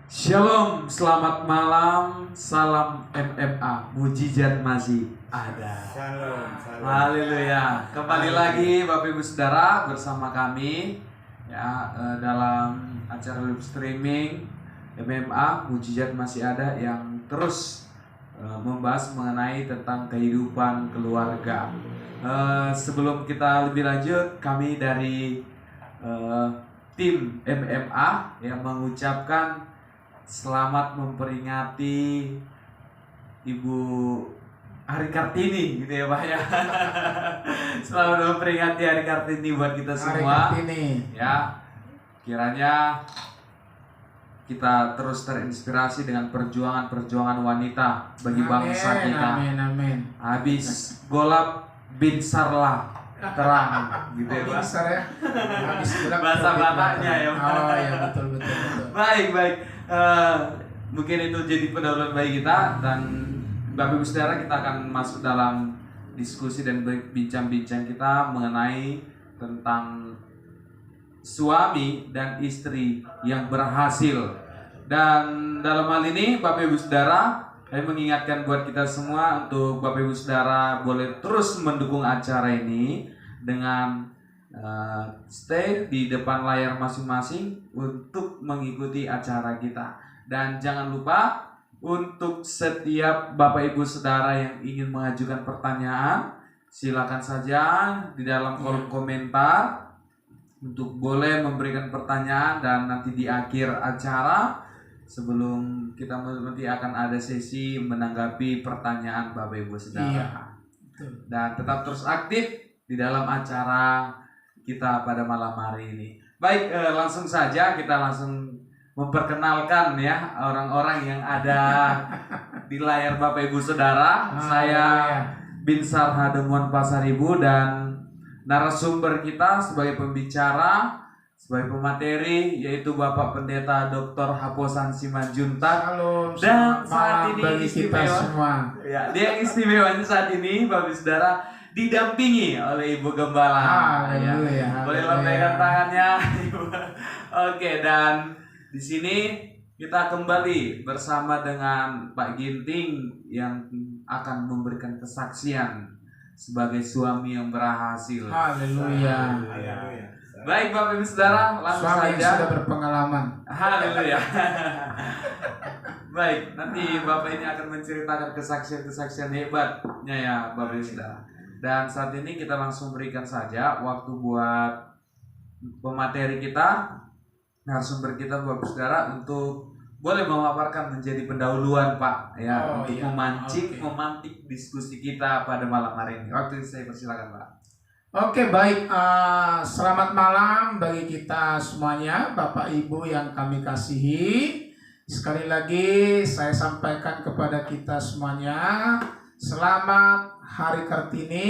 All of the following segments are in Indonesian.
Shalom, selamat malam, salam MMA, mujizat masih ada. Shalom, shalom. Haleluya. Kembali lagi Bapak Ibu Saudara bersama kami ya dalam acara live streaming MMA, mujizat masih ada yang terus membahas mengenai tentang kehidupan keluarga. Sebelum kita lebih lanjut, kami dari tim MMA yang mengucapkan selamat memperingati Ibu Hari Kartini gitu ya Pak ya. Selamat memperingati Hari Kartini buat kita semua. Hari Kartini. Ya, kiranya kita terus terinspirasi dengan perjuangan-perjuangan wanita bagi bangsa kita. Amin, amin. Habis golap bin sarlah terang gitu ya Pak. Besar ya. Habis gelap Bahasa terbit Bataknya matahari. ya, Pak. Oh ya, betul. Baik. Mungkin itu jadi pendahuluan bagi kita, dan Bapak Ibu Saudara, kita akan masuk dalam diskusi dan bincang-bincang kita mengenai tentang suami dan istri yang berhasil. Dan dalam hal ini Bapak Ibu Saudara, saya mengingatkan buat kita semua untuk Bapak Ibu Saudara boleh terus mendukung acara ini dengan stay di depan layar masing-masing untuk mengikuti acara kita. Dan jangan lupa untuk setiap Bapak Ibu Saudara yang ingin mengajukan pertanyaan, silakan saja di dalam kolom komentar untuk boleh memberikan pertanyaan, dan nanti di akhir acara sebelum kita nanti akan ada sesi menanggapi pertanyaan Bapak Ibu Saudara. Iya. Dan tetap terus aktif di dalam acara kita pada malam hari ini. Baik, langsung saja kita langsung memperkenalkan ya orang-orang yang ada di layar Bapak Ibu Saudara. Saya Binsar Hademuan Pasaribu, dan narasumber kita sebagai pembicara, sebagai pemateri yaitu Bapak Pendeta Dr. Haposan Simanjuntak. Shalom. Dan selamat saat malam ini bagi kita istimewa. semua. Ya, dia yang istimewanya saat ini Bapak Ibu Saudara didampingi oleh Ibu Gembala. Haleluya. Boleh lambaikan tangannya, Ibu. Oke, dan di sini kita kembali bersama dengan Pak Ginting yang akan memberikan kesaksian sebagai suami yang berhasil. Haleluya. Baik Bapak Ibu Saudara, langsung Suami yang saja. sudah berpengalaman. Haleluya. Baik, nanti Bapak ini akan menceritakan kesaksian-kesaksian hebatnya ya Bapak Ibu Saudara. Dan saat ini kita langsung berikan saja waktu buat pemateri kita, narasumber kita Bapak Ibu Saudara, untuk boleh memaparkan menjadi pendahuluan Pak ya, untuk memantik diskusi kita pada malam hari ini. Waktu itu saya persilakan Pak. Oke, baik. Selamat malam bagi kita semuanya, Bapak Ibu yang kami kasihi. Sekali lagi saya sampaikan kepada kita semuanya, selamat Hari Kartini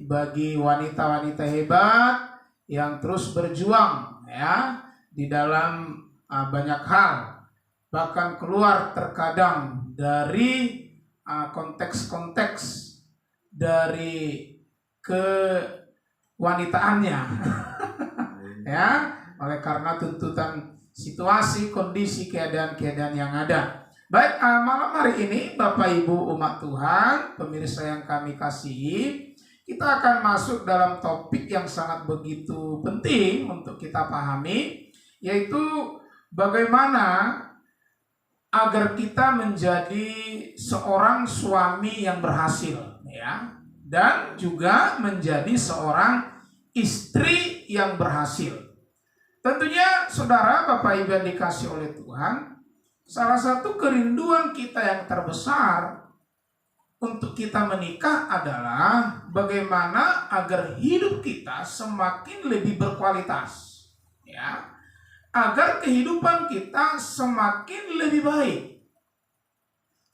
bagi wanita-wanita hebat yang terus berjuang ya di dalam banyak hal, bahkan keluar terkadang dari konteks-konteks dari kewanitaannya ya, oleh karena tuntutan situasi, kondisi, keadaan-keadaan yang ada. Baik, malam hari ini Bapak Ibu umat Tuhan, pemirsa yang kami kasihi, kita akan masuk dalam topik yang sangat begitu penting untuk kita pahami, yaitu bagaimana agar kita menjadi seorang suami yang berhasil ya, dan juga menjadi seorang istri yang berhasil. Tentunya saudara, Bapak Ibu yang dikasih oleh Tuhan, salah satu kerinduan kita yang terbesar untuk kita menikah adalah bagaimana agar hidup kita semakin lebih berkualitas ya, agar kehidupan kita semakin lebih baik.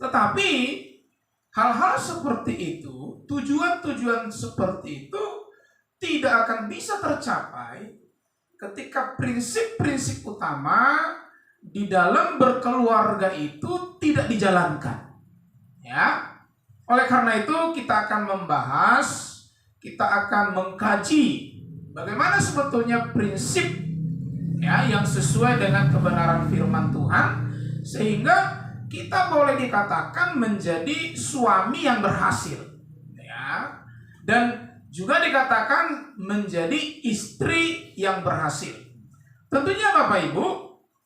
Tetapi hal-hal seperti itu, tujuan-tujuan seperti itu tidak akan bisa tercapai ketika prinsip-prinsip utama di dalam berkeluarga itu tidak dijalankan ya. Oleh karena itu kita akan membahas, kita akan mengkaji bagaimana sebetulnya prinsip ya yang sesuai dengan kebenaran firman Tuhan, sehingga kita boleh dikatakan menjadi suami yang berhasil, ya, dan juga dikatakan menjadi istri yang berhasil. Tentunya Bapak Ibu,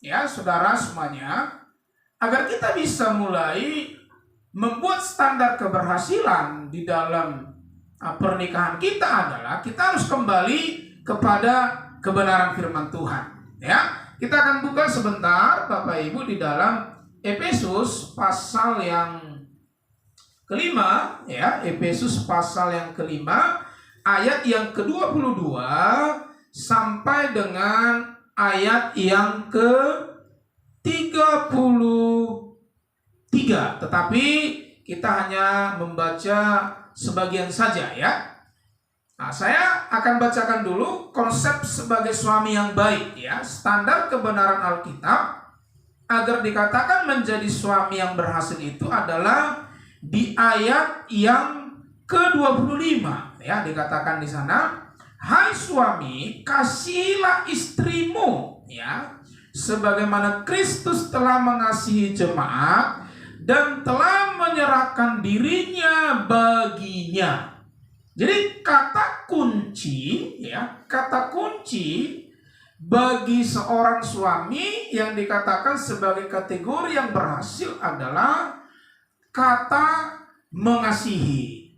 ya, saudara semuanya, agar kita bisa mulai membuat standar keberhasilan di dalam pernikahan kita adalah kita harus kembali kepada kebenaran firman Tuhan. Ya, kita akan buka sebentar Bapak Ibu di dalam Efesus pasal yang kelima, ya, Efesus pasal yang kelima, ayat yang ke-22 sampai dengan ayat yang ke-33. Tetapi kita hanya membaca sebagian saja, ya. Nah, saya akan bacakan dulu konsep sebagai suami yang baik, ya, standar kebenaran Alkitab agar dikatakan menjadi suami yang berhasil itu adalah di ayat yang ke-25, ya, dikatakan di sana, hai suami, kasihilah istrimu, ya, sebagaimana Kristus telah mengasihi jemaat dan telah menyerahkan dirinya baginya. Jadi kata kunci, ya, kata kunci bagi seorang suami yang dikatakan sebagai kategori yang berhasil adalah kata mengasihi.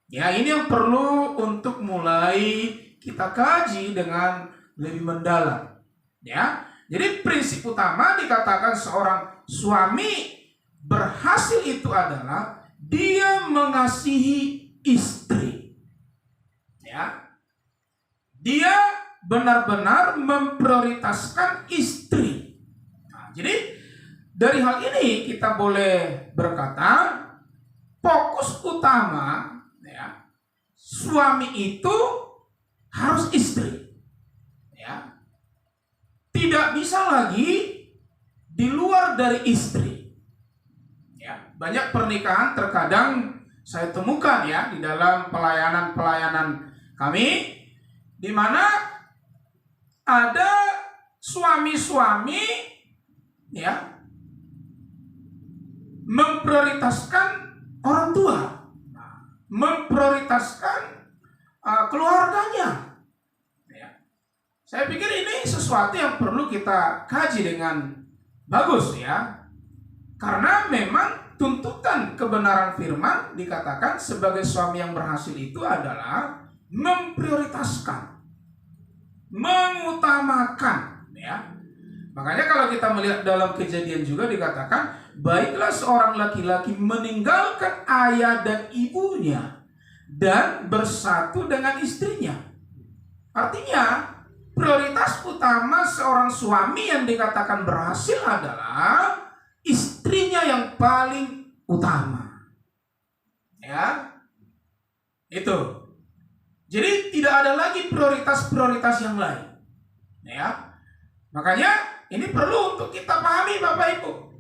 Ya, ini yang perlu untuk mulai kita kaji dengan lebih mendalam. Ya, jadi prinsip utama dikatakan seorang suami berhasil itu adalah dia mengasihi istri. Ya, dia benar-benar memprioritaskan istri. Nah, jadi dari hal ini kita boleh berkata fokus utama, ya, suami itu harus istri, ya, tidak bisa lagi di luar dari istri. Ya, banyak pernikahan terkadang saya temukan, ya, di dalam pelayanan kami, di mana ada suami-suami, ya, memprioritaskan orang tua, memprioritaskan keluarganya. Ya. Saya pikir ini sesuatu yang perlu kita kaji dengan bagus, ya, karena memang tuntutan kebenaran firman dikatakan sebagai suami yang berhasil itu adalah memprioritaskan, mengutamakan, ya. Makanya kalau kita melihat dalam Kejadian juga dikatakan, baiklah seorang laki-laki meninggalkan ayah dan ibunya dan bersatu dengan istrinya. Artinya, prioritas utama seorang suami yang dikatakan berhasil adalah istrinya yang paling utama. Ya, itu. Jadi tidak ada lagi prioritas-prioritas yang lain. Ya, makanya ini perlu untuk kita pahami Bapak Ibu.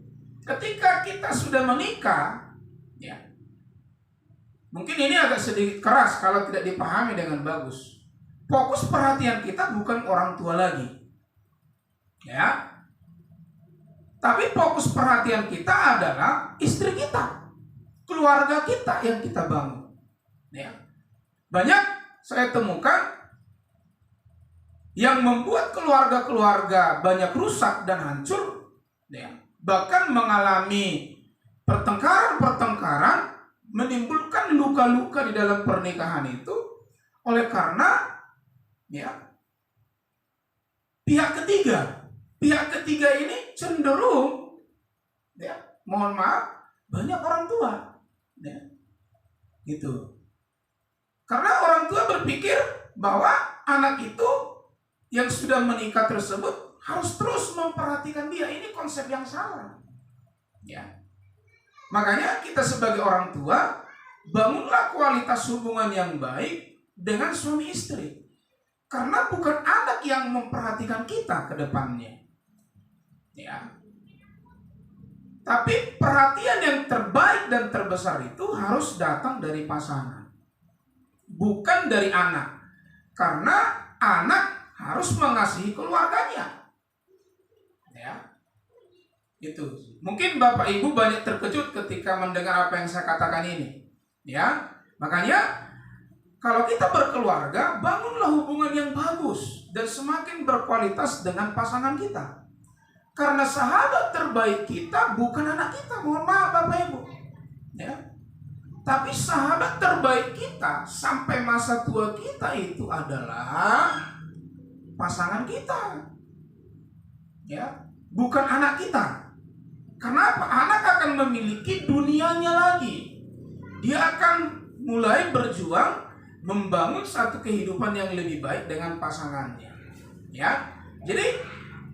Ketika kita sudah menikah, ya, mungkin ini agak sedikit keras kalau tidak dipahami dengan bagus. Fokus perhatian kita bukan orang tua lagi, ya, tapi fokus perhatian kita adalah istri kita, keluarga kita yang kita bangun. Ya, banyak saya temukan yang membuat keluarga-keluarga banyak rusak dan hancur, ya, bahkan mengalami pertengkaran-pertengkaran, menimbulkan luka-luka di dalam pernikahan itu oleh karena, ya, pihak ketiga ini cenderung, ya, mohon maaf, banyak orang tua, ya, gitu. Karena orang tua berpikir bahwa anak itu yang sudah menikah tersebut harus terus memperhatikan dia. Ini konsep yang salah, ya. Makanya kita sebagai orang tua, bangunlah kualitas hubungan yang baik dengan suami istri. Karena bukan anak yang memperhatikan kita ke depannya, ya. Tapi perhatian yang terbaik dan terbesar itu harus datang dari pasangan, bukan dari anak. Karena anak harus mengasihi keluarganya, ya. Itu. Mungkin Bapak Ibu banyak terkejut ketika mendengar apa yang saya katakan ini. Ya. Makanya kalau kita berkeluarga, bangunlah hubungan yang bagus dan semakin berkualitas dengan pasangan kita. Karena sahabat terbaik kita bukan anak kita, mohon maaf Bapak Ibu. Ya. Tapi sahabat terbaik kita sampai masa tua kita itu adalah pasangan kita. Ya, bukan anak kita. Kenapa? Anak akan memiliki dunianya lagi. Dia akan mulai berjuang membangun satu kehidupan yang lebih baik dengan pasangannya. Ya. Jadi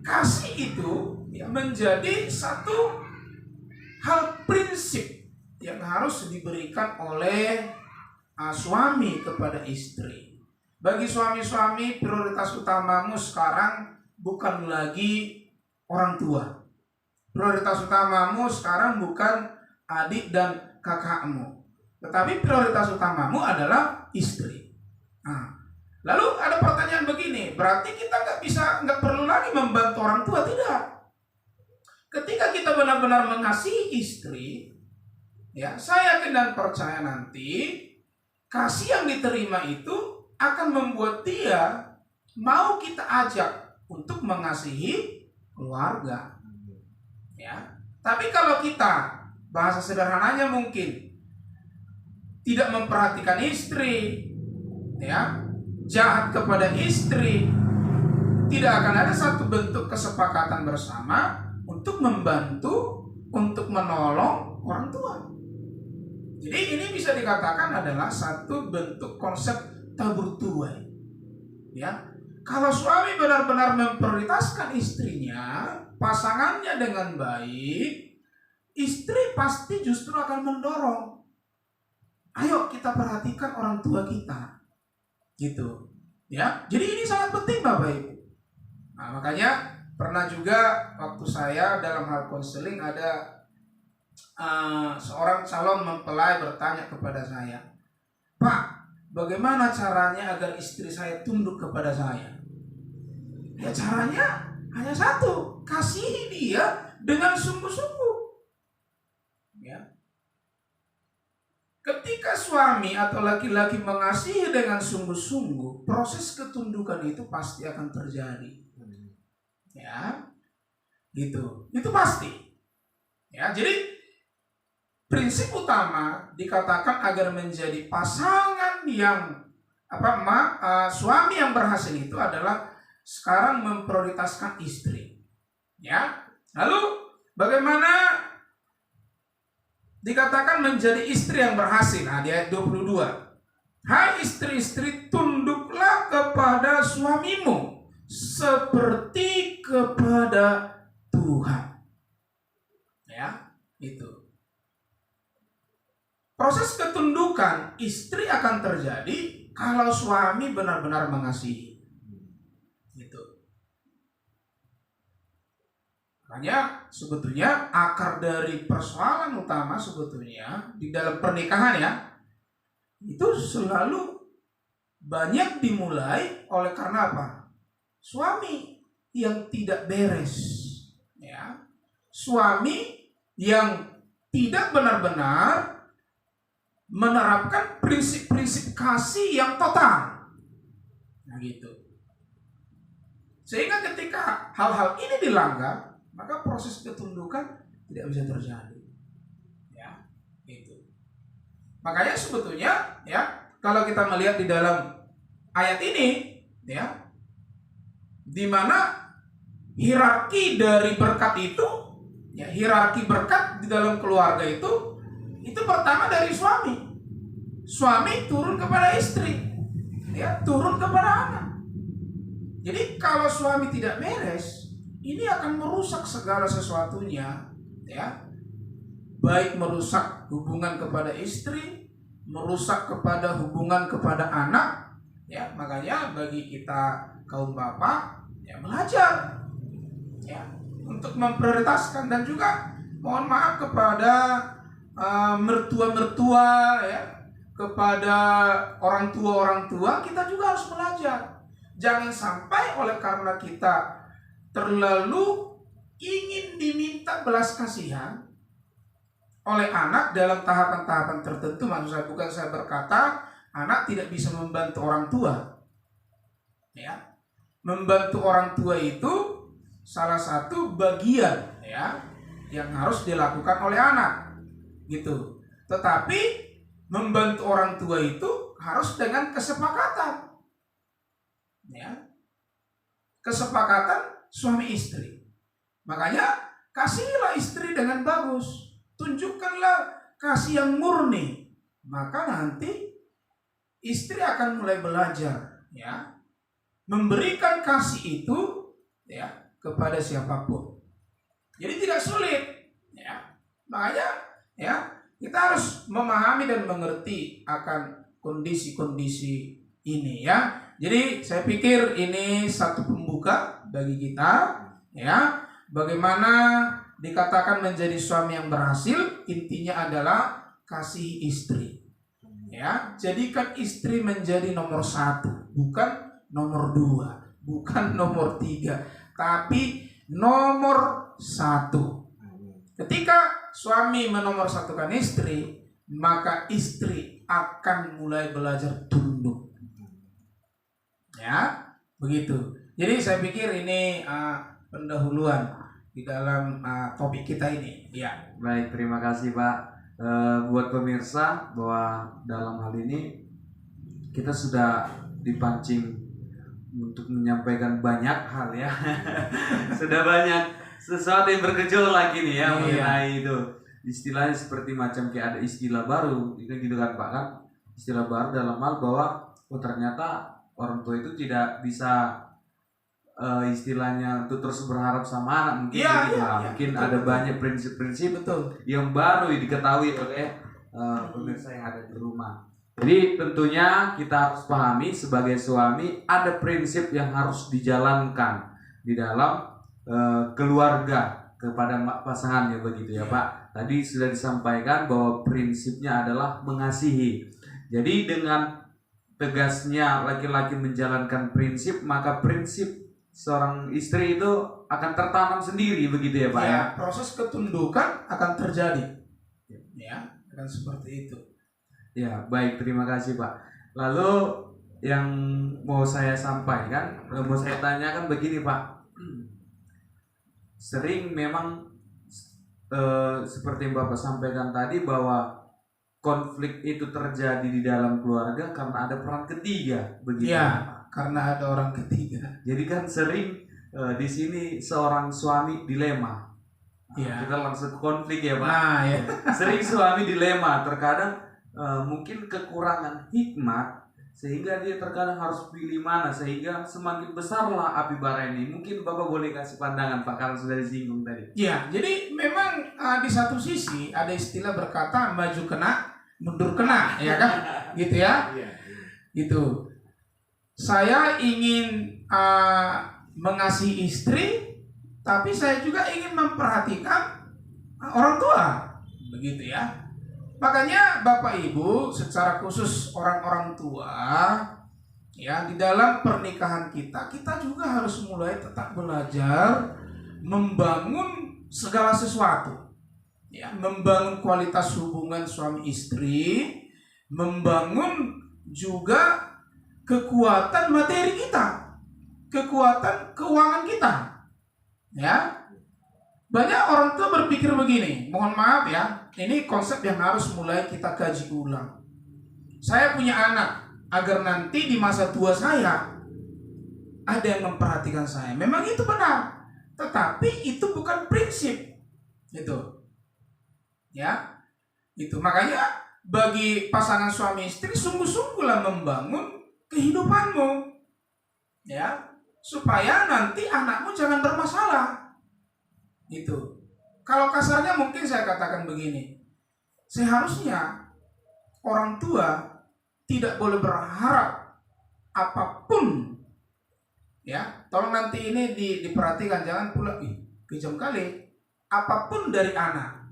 kasih itu ya, menjadi satu hal prinsip yang harus diberikan oleh suami kepada istri. Bagi suami-suami, prioritas utamamu sekarang bukan lagi orang tua. Prioritas utamamu sekarang bukan adik dan kakakmu, tetapi prioritas utamamu adalah istri. Nah, lalu ada pertanyaan begini, berarti kita nggak perlu lagi membantu orang tua? Tidak. Ketika kita benar-benar mengasihi istri, ya, saya yakin dan percaya nanti kasih yang diterima itu akan membuat dia mau kita ajak untuk mengasihi keluarga. Ya. Tapi kalau kita, bahasa sederhananya mungkin tidak memperhatikan istri, ya, jahat kepada istri, tidak akan ada satu bentuk kesepakatan bersama untuk membantu, untuk menolong orang tua. Jadi ini bisa dikatakan adalah satu bentuk konsep tabur tuai. Ya, kalau suami benar-benar memprioritaskan istrinya, pasangannya dengan baik, istri pasti justru akan mendorong. Ayo kita perhatikan orang tua kita, gitu. Ya, jadi ini sangat penting Bapak Ibu. Nah, makanya pernah juga waktu saya dalam hal konseling ada seorang calon mempelai bertanya kepada saya, Pak, bagaimana caranya agar istri saya tunduk kepada saya? Ya caranya hanya satu, kasihi dia dengan sungguh-sungguh. Ya. Ketika suami atau laki-laki mengasihi dengan sungguh-sungguh, proses ketundukan itu pasti akan terjadi. Ya, gitu. Itu pasti. Ya, jadi prinsip utama dikatakan agar menjadi pasangan yang suami yang berhasil itu adalah sekarang memprioritaskan istri. Ya. Lalu bagaimana dikatakan menjadi istri yang berhasil? Nah, di ayat 22. Hai istri-istri, tunduklah kepada suamimu seperti kepada Tuhan. Ya, itu. Proses ketundukan istri akan terjadi kalau suami benar-benar mengasihi. Gitu. Makanya sebetulnya akar dari persoalan utama sebetulnya di dalam pernikahan ya, itu selalu banyak dimulai oleh karena apa? Suami yang tidak beres. Ya. Suami yang tidak benar-benar menerapkan prinsip-prinsip kasih yang total. Nah gitu. Sehingga ketika hal-hal ini dilanggar, maka proses ketundukan tidak bisa terjadi. Ya, gitu. Makanya sebetulnya ya, kalau kita melihat di dalam ayat ini ya, di mana hierarki dari berkat itu, ya, hierarki berkat di dalam keluarga itu pertama dari suami. Suami turun kepada istri, ya, turun kepada anak. Jadi kalau suami tidak beres, ini akan merusak segala sesuatunya, ya. Baik merusak hubungan kepada istri, merusak kepada hubungan kepada anak, ya. Makanya bagi kita kaum bapak, ya, belajar, ya, untuk memprioritaskan, dan juga mohon maaf kepada mertua-mertua, ya, kepada orang tua kita juga harus belajar. Jangan sampai oleh karena kita terlalu ingin diminta belas kasihan oleh anak dalam tahapan-tahapan tertentu. Maksud saya, bukan saya berkata anak tidak bisa membantu orang tua. Ya, membantu orang tua itu salah satu bagian ya yang harus dilakukan oleh anak, gitu. Tetapi membantu orang tua itu harus dengan kesepakatan, ya, kesepakatan suami istri. Makanya kasihilah istri dengan bagus, tunjukkanlah kasih yang murni, maka nanti istri akan mulai belajar, ya, memberikan kasih itu, ya, kepada siapapun. Jadi tidak sulit, ya. Makanya, ya, kita harus memahami dan mengerti akan kondisi-kondisi ini, ya. Jadi saya pikir ini satu pembuka bagi kita, ya. Bagaimana dikatakan menjadi suami yang berhasil, intinya adalah kasih istri, ya. Jadikan istri menjadi nomor 1, bukan nomor 2, bukan nomor 3, tapi nomor 1. Ketika suami menomorsatukan istri, maka istri akan mulai belajar tunduk, ya, begitu. Jadi saya pikir ini pendahuluan di dalam topik kita ini, ya. Baik, terima kasih Pak. Buat pemirsa, bahwa dalam hal ini kita sudah dipancing untuk menyampaikan banyak hal, ya. Sudah banyak sesuatu yang bergejolak ini, ya, mengenai itu. Istilahnya seperti macam kayak ada istilah baru, itu gitu kan Pak, kan? Istilah baru dalam hal bahwa ternyata orang tua itu tidak bisa istilahnya untuk terus berharap sama anak, mungkin mungkin betul, ada banyak prinsip-prinsip yang baru diketahui oleh pemirsa yang ada di rumah. Jadi tentunya kita harus pahami sebagai suami ada prinsip yang harus dijalankan di dalam keluarga kepada pasangannya, begitu ya Pak. Tadi sudah disampaikan bahwa prinsipnya adalah mengasihi. Jadi dengan tegasnya laki-laki menjalankan prinsip, maka prinsip seorang istri itu akan tertanam sendiri, begitu ya Pak, ya. Proses ketundukan akan terjadi, ya, akan seperti itu. Ya, baik, terima kasih Pak. Lalu yang mau saya sampaikan, mau saya tanyakan begini Pak. Sering memang seperti yang Bapak sampaikan tadi bahwa konflik itu terjadi di dalam keluarga karena ada peran ketiga, begitu ya, karena ada orang ketiga. Jadi kan sering di sini seorang suami dilema. Kita langsung ke konflik ya Pak. Ya. Sering suami dilema, terkadang mungkin kekurangan hikmat sehingga dia terkadang harus pilih mana, sehingga semakin besarlah api bara ini. Mungkin Bapak boleh kasih pandangan Pak, karena sudah disinggung tadi. Ya, jadi memang di satu sisi ada istilah berkata maju kena, mundur kena, ya kan? Gitu ya. Gitu. Saya ingin mengasihi istri, tapi saya juga ingin memperhatikan orang tua, begitu ya. Makanya Bapak Ibu, secara khusus orang-orang tua, ya, di dalam pernikahan kita juga harus mulai tetap belajar membangun segala sesuatu, ya, membangun kualitas hubungan suami istri, membangun juga kekuatan materi kita, kekuatan keuangan kita, ya. Banyak orang tua berpikir begini, mohon maaf ya, ini konsep yang harus mulai kita kaji ulang. Saya punya anak, agar nanti di masa tua saya ada yang memperhatikan saya. Memang itu benar, tetapi itu bukan prinsip, gitu. Ya, itu makanya bagi pasangan suami istri sungguh-sungguhlah membangun kehidupanmu, ya, supaya nanti anakmu jangan bermasalah. Itu. Kalau kasarnya mungkin saya katakan begini, seharusnya orang tua tidak boleh berharap apapun, ya. Tolong nanti ini diperhatikan, jangan pula kejam kali, apapun dari anak,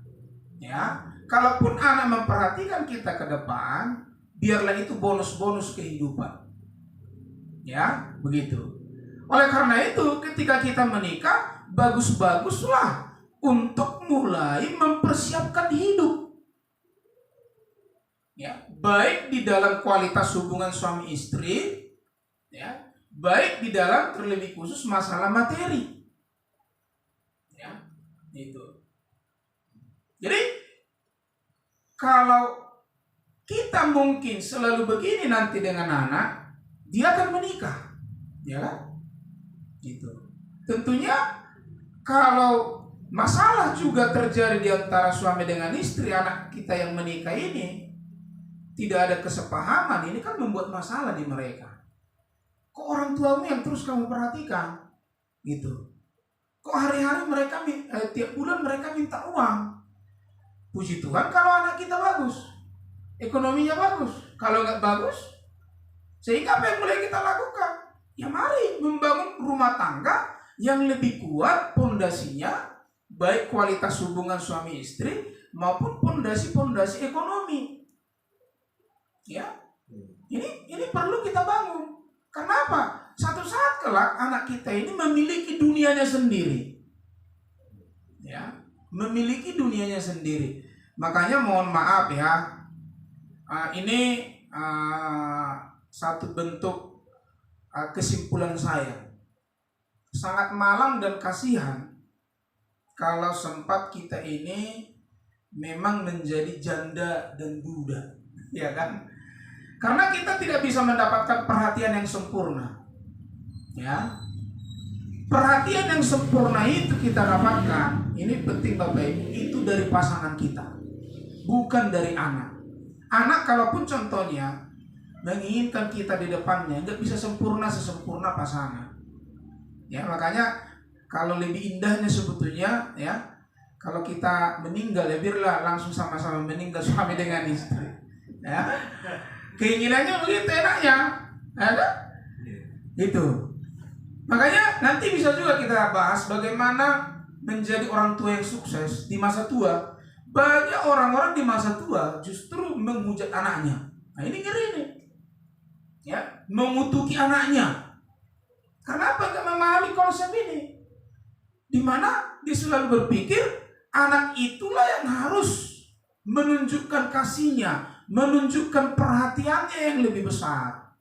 ya. Kalaupun anak memperhatikan kita ke depan, biarlah itu bonus-bonus kehidupan, ya, begitu. Oleh karena itu ketika kita menikah, bagus-baguslah untuk mulai mempersiapkan hidup. Ya, baik di dalam kualitas hubungan suami istri, ya, baik di dalam terlebih khusus masalah materi. Ya, itu. Jadi kalau kita mungkin selalu begini nanti dengan anak, dia akan menikah, ya kan? Gitu. Tentunya kalau masalah juga terjadi di antara suami dengan istri, anak kita yang menikah ini tidak ada kesepahaman, ini kan membuat masalah di mereka. Kok orang tuamu yang terus kamu perhatikan? Gitu. Kok hari-hari mereka tiap bulan mereka minta uang? Puji Tuhan kalau anak kita bagus, ekonominya bagus. Kalau nggak bagus, sehingga apa yang mulai kita lakukan? Ya mari membangun rumah tangga yang lebih kuat pondasinya, baik kualitas hubungan suami istri maupun pondasi-pondasi ekonomi. Ya, ini perlu kita bangun. Kenapa? Satu saat kelak anak kita ini memiliki dunianya sendiri. Ya, memiliki dunianya sendiri. Makanya mohon maaf ya, ini satu bentuk kesimpulan saya. Sangat malang dan kasihan kalau sempat kita ini memang menjadi janda dan duda, ya kan? Karena kita tidak bisa mendapatkan perhatian yang sempurna. Ya. Perhatian yang sempurna itu kita dapatkan, ini penting Bapak Ibu, itu dari pasangan kita, bukan dari anak. Anak kalaupun contohnya menginginkan kita di depannya, nggak bisa sempurna sesempurna pasangan. Ya, makanya kalau lebih indahnya sebetulnya ya, kalau kita meninggal ya biarlah langsung sama-sama meninggal suami dengan istri. Ya. Keinginannya begitu enaknya, ya kan? Itu. Makanya nanti bisa juga kita bahas bagaimana menjadi orang tua yang sukses di masa tua. Banyak orang-orang di masa tua justru menghujat anaknya. Nah ini ngeri nih. Ya, mengutuki anaknya. Kenapa gak memahami konsep ini? Dimana dia selalu berpikir anak itulah yang harus menunjukkan kasihnya, menunjukkan perhatiannya yang lebih besar.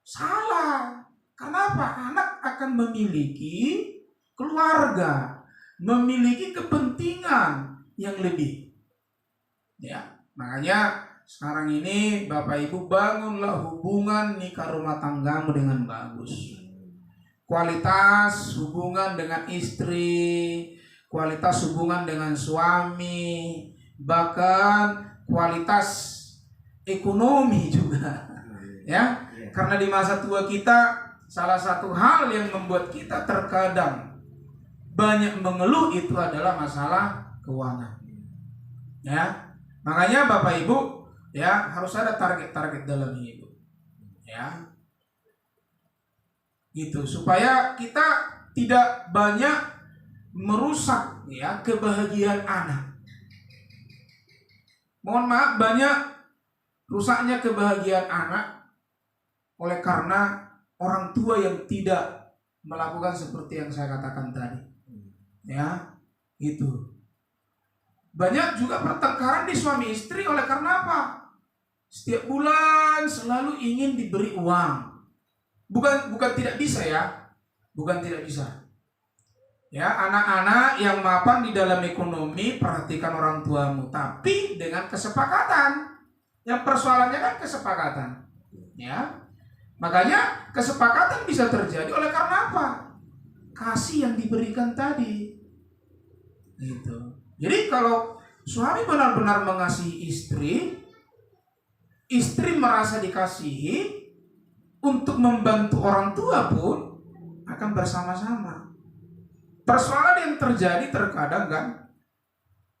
Salah. Kenapa? Anak akan memiliki keluarga, memiliki kepentingan yang lebih. Ya, makanya sekarang ini Bapak Ibu bangunlah hubungan nikah rumah tanggamu dengan bagus. Kualitas hubungan dengan istri, kualitas hubungan dengan suami, bahkan kualitas ekonomi juga. Ya, karena di masa tua kita salah satu hal yang membuat kita terkadang banyak mengeluh itu adalah masalah keuangan. Ya, makanya Bapak Ibu ya harus ada target-target dalam hidup. Ya, gitu supaya kita tidak banyak merusak ya kebahagiaan anak. Mohon maaf, banyak rusaknya kebahagiaan anak oleh karena orang tua yang tidak melakukan seperti yang saya katakan tadi. Ya, gitu. Banyak juga pertengkaran di suami istri oleh karena apa? Setiap bulan selalu ingin diberi uang. Bukan tidak bisa ya. Bukan tidak bisa. Ya, anak-anak yang mapan di dalam ekonomi, perhatikan orang tuamu, tapi dengan kesepakatan. Yang persoalannya kan kesepakatan. Ya. Makanya kesepakatan bisa terjadi oleh karena apa? Kasih yang diberikan tadi. Gitu. Jadi kalau suami benar-benar mengasihi istri, istri merasa dikasihi, untuk membantu orang tua pun akan bersama-sama. Persoalan yang terjadi terkadang kan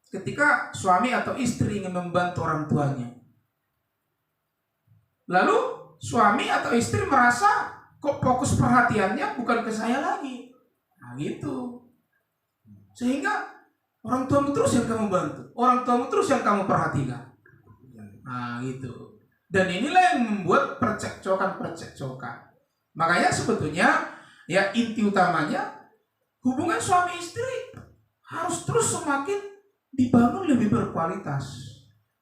ketika suami atau istri ingin membantu orang tuanya. Lalu suami atau istri merasa kok fokus perhatiannya bukan ke saya lagi. Nah gitu. Sehingga orang tuamu terus yang kamu bantu, orang tuamu terus yang kamu perhatikan. Nah gitu. Dan inilah yang membuat percekcokan. Makanya sebetulnya ya inti utamanya hubungan suami istri harus terus semakin dibangun lebih berkualitas.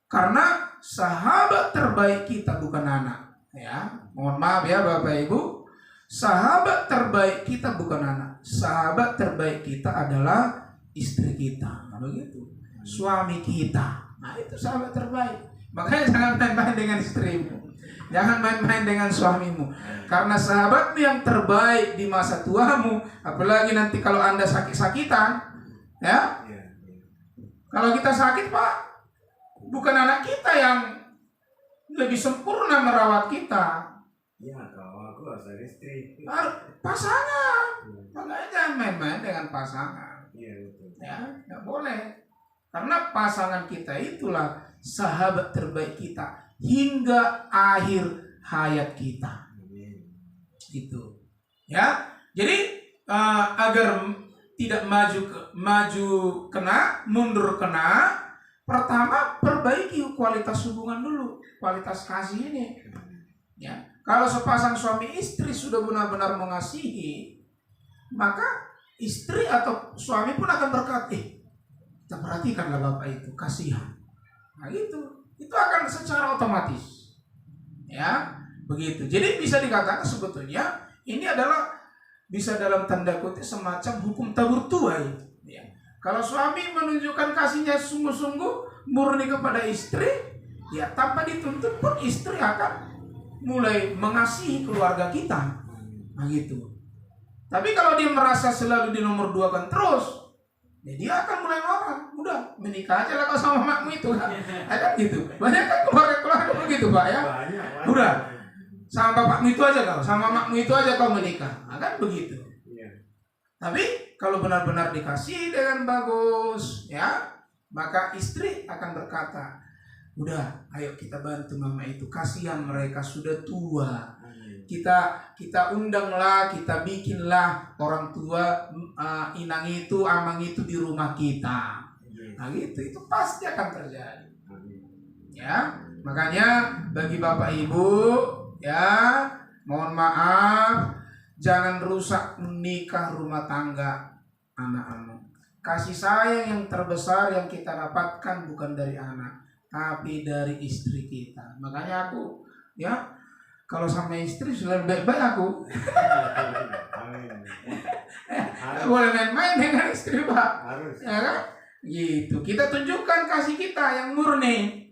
Karena sahabat terbaik kita bukan anak. Ya, mohon maaf ya Bapak Ibu. Sahabat terbaik kita bukan anak. Sahabat terbaik kita adalah istri kita. Nah, begitu. Suami kita. Nah, itu sahabat terbaik. Makanya jangan main-main dengan istrimu. Jangan main-main dengan suamimu. Karena sahabatmu yang terbaik di masa tuamu, apalagi nanti kalau Anda sakit-sakitan, ya. Kalau kita sakit, Pak, bukan anak kita yang lebih sempurna merawat kita. Iya, kalau aku harus ada istri. Pasangan. Makanya jangan main-main dengan pasangan. Iya, betul. Ya, nggak boleh. Karena pasangan kita itulah sahabat terbaik kita hingga akhir hayat kita. Itu. Ya. Jadi agar tidak maju kena, mundur kena, pertama perbaiki kualitas hubungan dulu, kualitas kasih ini. Ya. Kalau sepasang suami istri sudah benar-benar mengasihi, maka istri atau suami pun akan berkata, kita perhatikanlah Bapak itu, kasihan. Nah itu akan secara otomatis. Ya, begitu. Jadi bisa dikatakan sebetulnya ini adalah bisa dalam tanda kutip semacam hukum tabur tuai. Ya. Kalau suami menunjukkan kasihnya sungguh-sungguh murni kepada istri, ya tanpa dituntut pun istri akan mulai mengasihi keluarga kita. Nah gitu. Tapi kalau dia merasa selalu di nomor 2 kan terus, ya dia akan mulai marah. Udah, menikah aja lah kau sama makmu itu kan. Ada gitu. Banyak kan keluarga-keluarga begitu Pak ya. Udah, sama bapakmu itu aja kau, sama makmu itu aja kau menikah. Nah, kan begitu. Tapi kalau benar-benar dikasih dengan bagus, ya, maka istri akan berkata, udah, ayo kita bantu mama itu. Kasihan mereka sudah tua. Kita undanglah, kita bikinlah orang tua, inang itu, amang itu di rumah kita. Nah gitu, itu pasti akan terjadi. Ya, makanya bagi Bapak Ibu, ya, mohon maaf, jangan rusak nikah rumah tangga anak-anak. Kasih sayang yang terbesar yang kita dapatkan bukan dari anak, tapi dari istri kita. Makanya aku, ya, kalau sama istri sudah baik-baik aku. Boleh main-main dengan istri Pak. Harus. Ya kan? Gitu. Kita tunjukkan kasih kita yang murni.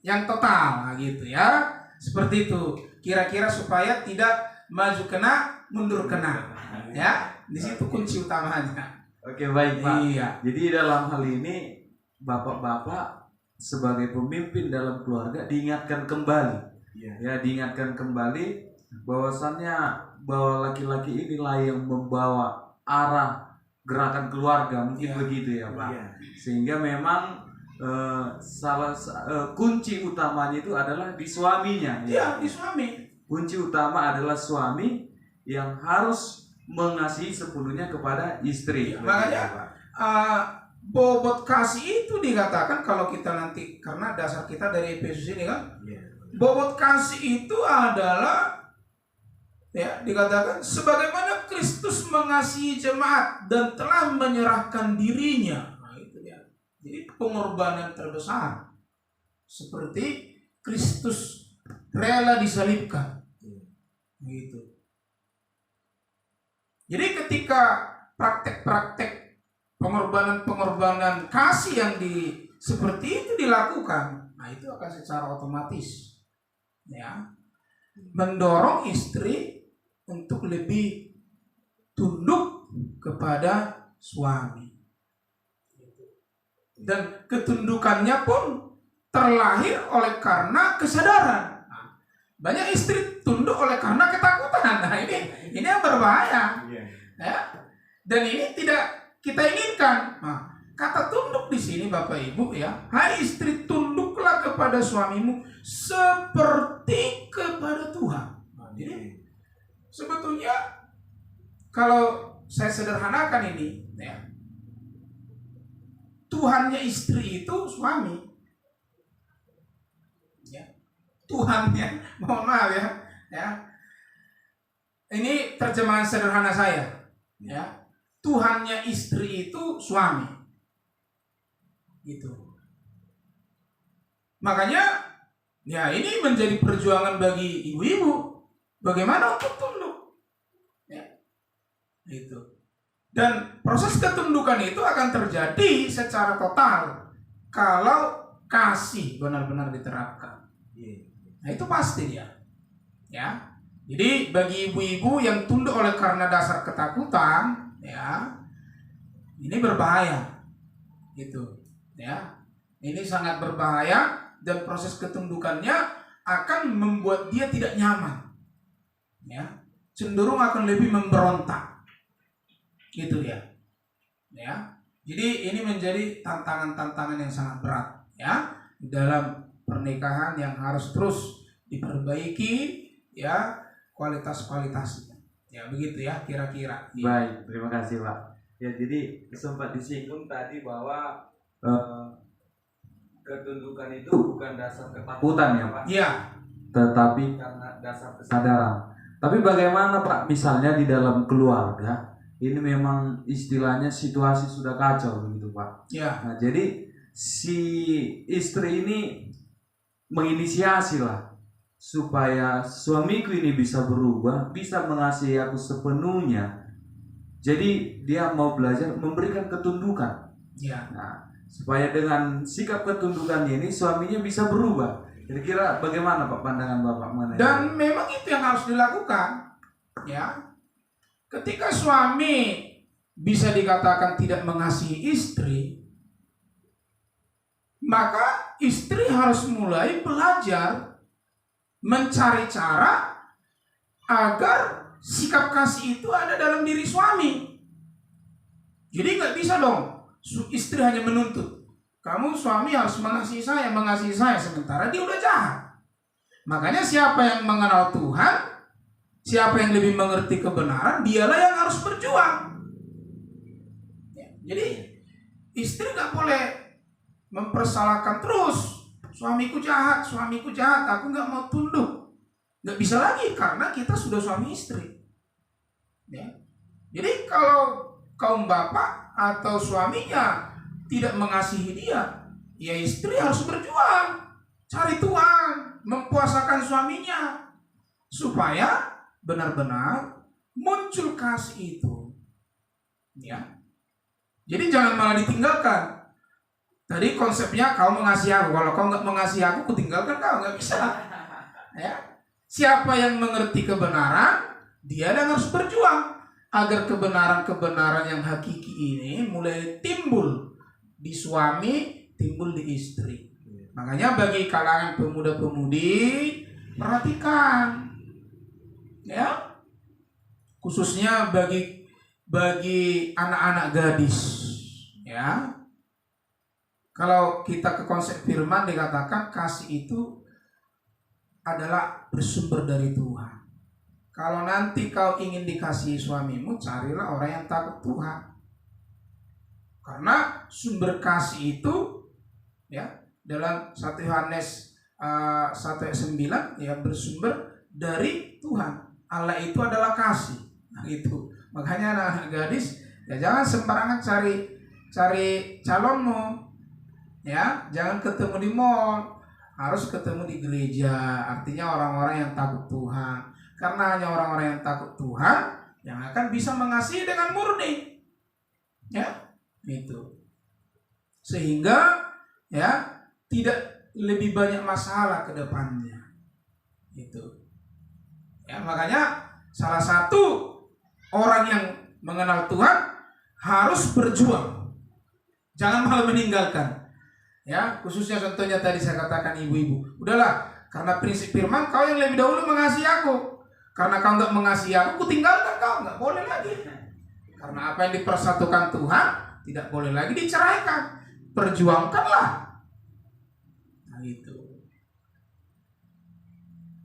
Yang total. Nah, gitu ya. Seperti itu. Kira-kira supaya tidak maju kena, mundur kena. Ya. Di situ kunci utamanya. Oke, baik Pak. Iya. Jadi dalam hal ini bapak-bapak sebagai pemimpin dalam keluarga diingatkan kembali. Ya, diingatkan kembali bahwasannya bahwa laki-laki inilah yang membawa arah gerakan keluarga, mungkin begitu ya Pak. Sehingga memang kunci utamanya itu adalah di suaminya. Iya, di suami. Kunci utama adalah suami yang harus mengasihi sepenuhnya kepada istri. Makanya bobot kasih itu dikatakan kalau kita nanti, karena dasar kita dari Efesus ini kan, bobot kasih itu adalah, ya, dikatakan sebagaimana Kristus mengasihi jemaat dan telah menyerahkan dirinya. Nah, itu dia. Jadi pengorbanan terbesar seperti Kristus rela disalibkan. Gitu. Jadi ketika praktek-praktek pengorbanan kasih yang seperti itu dilakukan, nah itu akan secara otomatis, ya, mendorong istri untuk lebih tunduk kepada suami. Dan ketundukannya pun terlahir oleh karena kesadaran. Nah, banyak istri tunduk oleh karena ketakutan. Nah ini yang berbahaya. Ya. Dan ini tidak kita inginkan. Nah, kata tunduk di sini Bapak Ibu ya, hai istri tunduklah kepada suamimu seperti kepada Tuhan. Nah, jadi sebetulnya kalau saya sederhanakan ini, ya, Tuhannya istri itu suami. Ya. Tuhannya, mohon maaf ya. Ini terjemahan sederhana saya. Ya. Tuhannya istri itu suami. Gitu. Makanya ya ini menjadi perjuangan bagi ibu-ibu. Bagaimana untuk tunduk? Ya. Itu. Dan proses ketundukan itu akan terjadi secara total kalau kasih benar-benar diterapkan. Nah, itu pasti dia. Ya. Jadi bagi ibu-ibu yang tunduk oleh karena dasar ketakutan, ya, ini berbahaya. Gitu. Ya. Ini sangat berbahaya dan proses ketundukannya akan membuat dia tidak nyaman. Ya, cenderung akan lebih memberontak. Gitu ya. Ya. Jadi ini menjadi tantangan-tantangan yang sangat berat ya dalam pernikahan yang harus terus diperbaiki ya kualitas-kualitasnya. Ya begitu ya kira-kira. Baik, terima kasih Pak. Ya jadi sempat disinggung tadi bahwa ketundukan itu bukan dasar ketakutan ya Pak. Iya. Tetapi karena dasar kesadaran. Tapi bagaimana Pak misalnya di dalam keluarga ini memang istilahnya situasi sudah kacau begitu Pak. Iya. Nah, jadi si istri ini menginisiasi lah supaya suamiku ini bisa berubah, bisa mengasihi aku sepenuhnya. Jadi dia mau belajar memberikan ketundukan. Iya. Nah, supaya dengan sikap ketundukannya ini suaminya bisa berubah. Kira-kira bagaimana Pak pandangan Bapak mengenai Dan memang itu yang harus dilakukan. Ya. Ketika suami bisa dikatakan tidak mengasihi istri, maka istri harus mulai belajar mencari cara agar sikap kasih itu ada dalam diri suami. Jadi nggak bisa dong istri hanya menuntut. Kamu suami harus mengasihi saya, sementara dia udah jahat. Makanya siapa yang mengenal Tuhan, siapa yang lebih mengerti kebenaran, dialah yang harus berjuang. Jadi istri nggak boleh mempersalahkan terus. Suamiku jahat, aku nggak mau tunduk. Nggak bisa lagi karena kita sudah suami istri. Ya. Jadi kalau kaum bapak atau suaminya tidak mengasihi dia, ya istri harus berjuang, cari Tuhan, mempuasakan suaminya supaya benar-benar muncul kasih itu. Ya. Jadi jangan malah ditinggalkan. Tadi konsepnya kau mengasihi aku, kalau kau nggak mengasihi aku tinggalkan kau, nggak bisa. Ya. Siapa yang mengerti kebenaran, dia yang harus berjuang agar kebenaran-kebenaran yang hakiki ini mulai timbul di suami, timbul di istri. Makanya bagi kalangan pemuda-pemudi, perhatikan, ya, khususnya bagi anak-anak gadis, ya. Kalau kita ke konsep firman dikatakan kasih itu adalah bersumber dari Tuhan. Kalau nanti kau ingin dikasihi suamimu, carilah orang yang takut Tuhan. Karena sumber kasih itu ya dalam 1 Yohanes 1 ayat 9 ya bersumber dari Tuhan. Allah itu adalah kasih. Nah, itu. Makanya anak-anak gadis ya jangan sembarangan cari calonmu. Ya, jangan ketemu di mall. Harus ketemu di gereja. Artinya orang-orang yang takut Tuhan. Karena hanya orang-orang yang takut Tuhan yang akan bisa mengasihi dengan murni. Ya. Itu sehingga ya tidak lebih banyak masalah ke depannya itu ya. Makanya salah satu orang yang mengenal Tuhan harus berjuang, jangan malah meninggalkan ya. Khususnya contohnya tadi saya katakan ibu-ibu, udahlah karena prinsip firman kau yang lebih dahulu mengasihi aku, karena kau nggak mengasihi aku tinggalkan kau, nggak boleh lagi. Karena apa yang dipersatukan Tuhan tidak boleh lagi diceraikan. Perjuangkanlah. Nah gitu.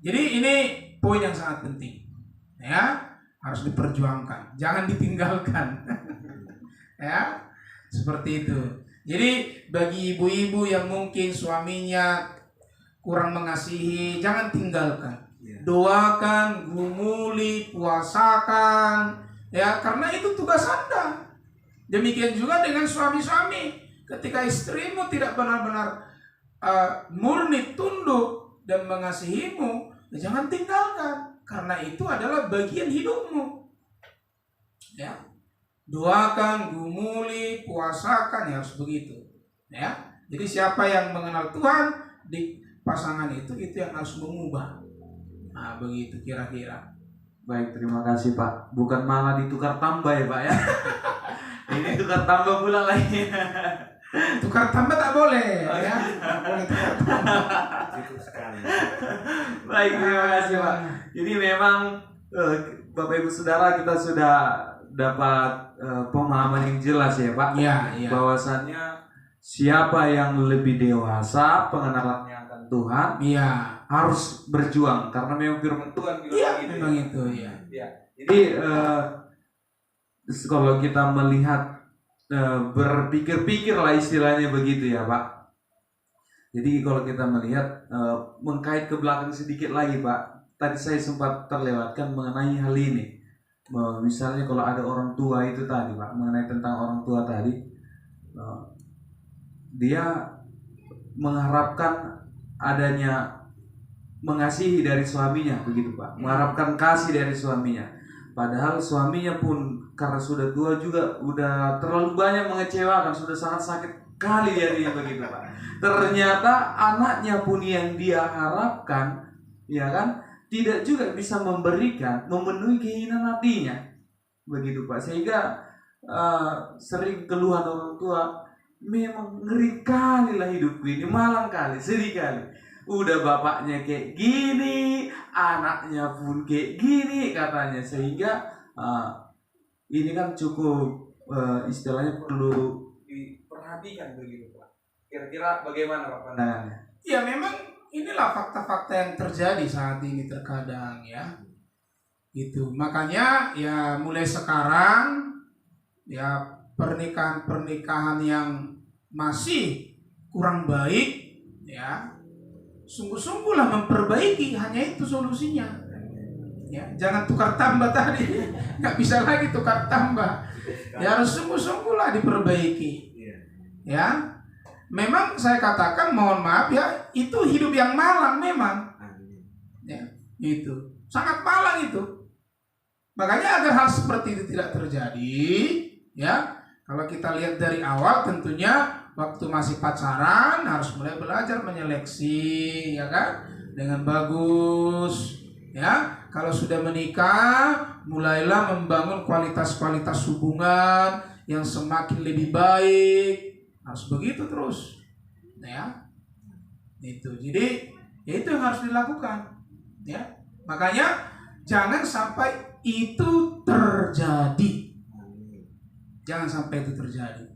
Jadi ini poin yang sangat penting. Ya, harus diperjuangkan, jangan ditinggalkan. Ya, seperti itu. Jadi bagi ibu-ibu yang mungkin suaminya kurang mengasihi, jangan tinggalkan. Doakan, gumuli, puasakan. Ya, karena itu tugas Anda. Demikian juga dengan suami-suami. Ketika istrimu tidak benar-benar murni tunduk dan mengasihimu, ya jangan tinggalkan, karena itu adalah bagian hidupmu. Ya, doakan, gumuli, puasakan, ya harus begitu. Ya, jadi siapa yang mengenal Tuhan di pasangan itu yang harus mengubah. Nah, begitu kira-kira. Baik, terima kasih Pak. Bukan malah ditukar tambah ya Pak ya. Ini tukar tambah pula lagi. Tukar tambah tak boleh, ya. Tak boleh tukar tambah. Cukup sekali. Baik, terima kasih Pak. Jadi memang Bapak Ibu Saudara, kita sudah dapat pemahaman yang jelas ya Pak. Iya, iya. Bahwasannya siapa yang lebih dewasa pengenalannya akan Tuhan, Iya. harus berjuang karena memang firman Tuhan bilang Iya, begitu. memang itu ya. Ya. Jadi kalau kita melihat berpikir-pikir lah istilahnya begitu ya Pak. Jadi kalau kita melihat mengkait ke belakang sedikit lagi Pak. Tadi saya sempat terlewatkan mengenai hal ini. Misalnya kalau ada orang tua itu tadi Pak, mengenai tentang orang tua tadi, dia mengharapkan adanya mengasihi dari suaminya begitu Pak, mengharapkan kasih dari suaminya. Padahal suaminya pun karena sudah tua juga udah terlalu banyak mengecewakan, sudah sangat sakit kali dia begitu Pak. Ternyata anaknya pun yang dia harapkan, ya kan, tidak juga bisa memenuhi keinginan hatinya, begitu Pak. Sehingga sering keluhan orang tua, memang ngeri kali lah hidupku ini, malang kali, sedih kali. Udah bapaknya kayak gini, anaknya pun kayak gini katanya. Sehingga ini kan cukup istilahnya perlu diperhatikan begitu Pak. Kira-kira bagaimana Pak pandangannya? Ya memang inilah fakta-fakta yang terjadi saat ini terkadang ya. Itu makanya ya mulai sekarang ya pernikahan yang masih kurang baik ya, sungguh-sungguhlah memperbaiki, hanya itu solusinya. Ya, jangan tukar tambah tadi, nggak bisa lagi tukar tambah. Ya harus sungguh-sungguhlah diperbaiki. Ya, memang saya katakan mohon maaf ya, itu hidup yang malang memang. Ya, itu sangat malang itu. Makanya agar hal seperti itu tidak terjadi, ya kalau kita lihat dari awal tentunya waktu masih pacaran harus mulai belajar menyeleksi, ya kan, dengan bagus. Ya, kalau sudah menikah, mulailah membangun kualitas-kualitas hubungan yang semakin lebih baik. Harus begitu terus. Ya. Itu. Jadi, ya itu yang harus dilakukan. Ya. Makanya jangan sampai itu terjadi. Jangan sampai itu terjadi.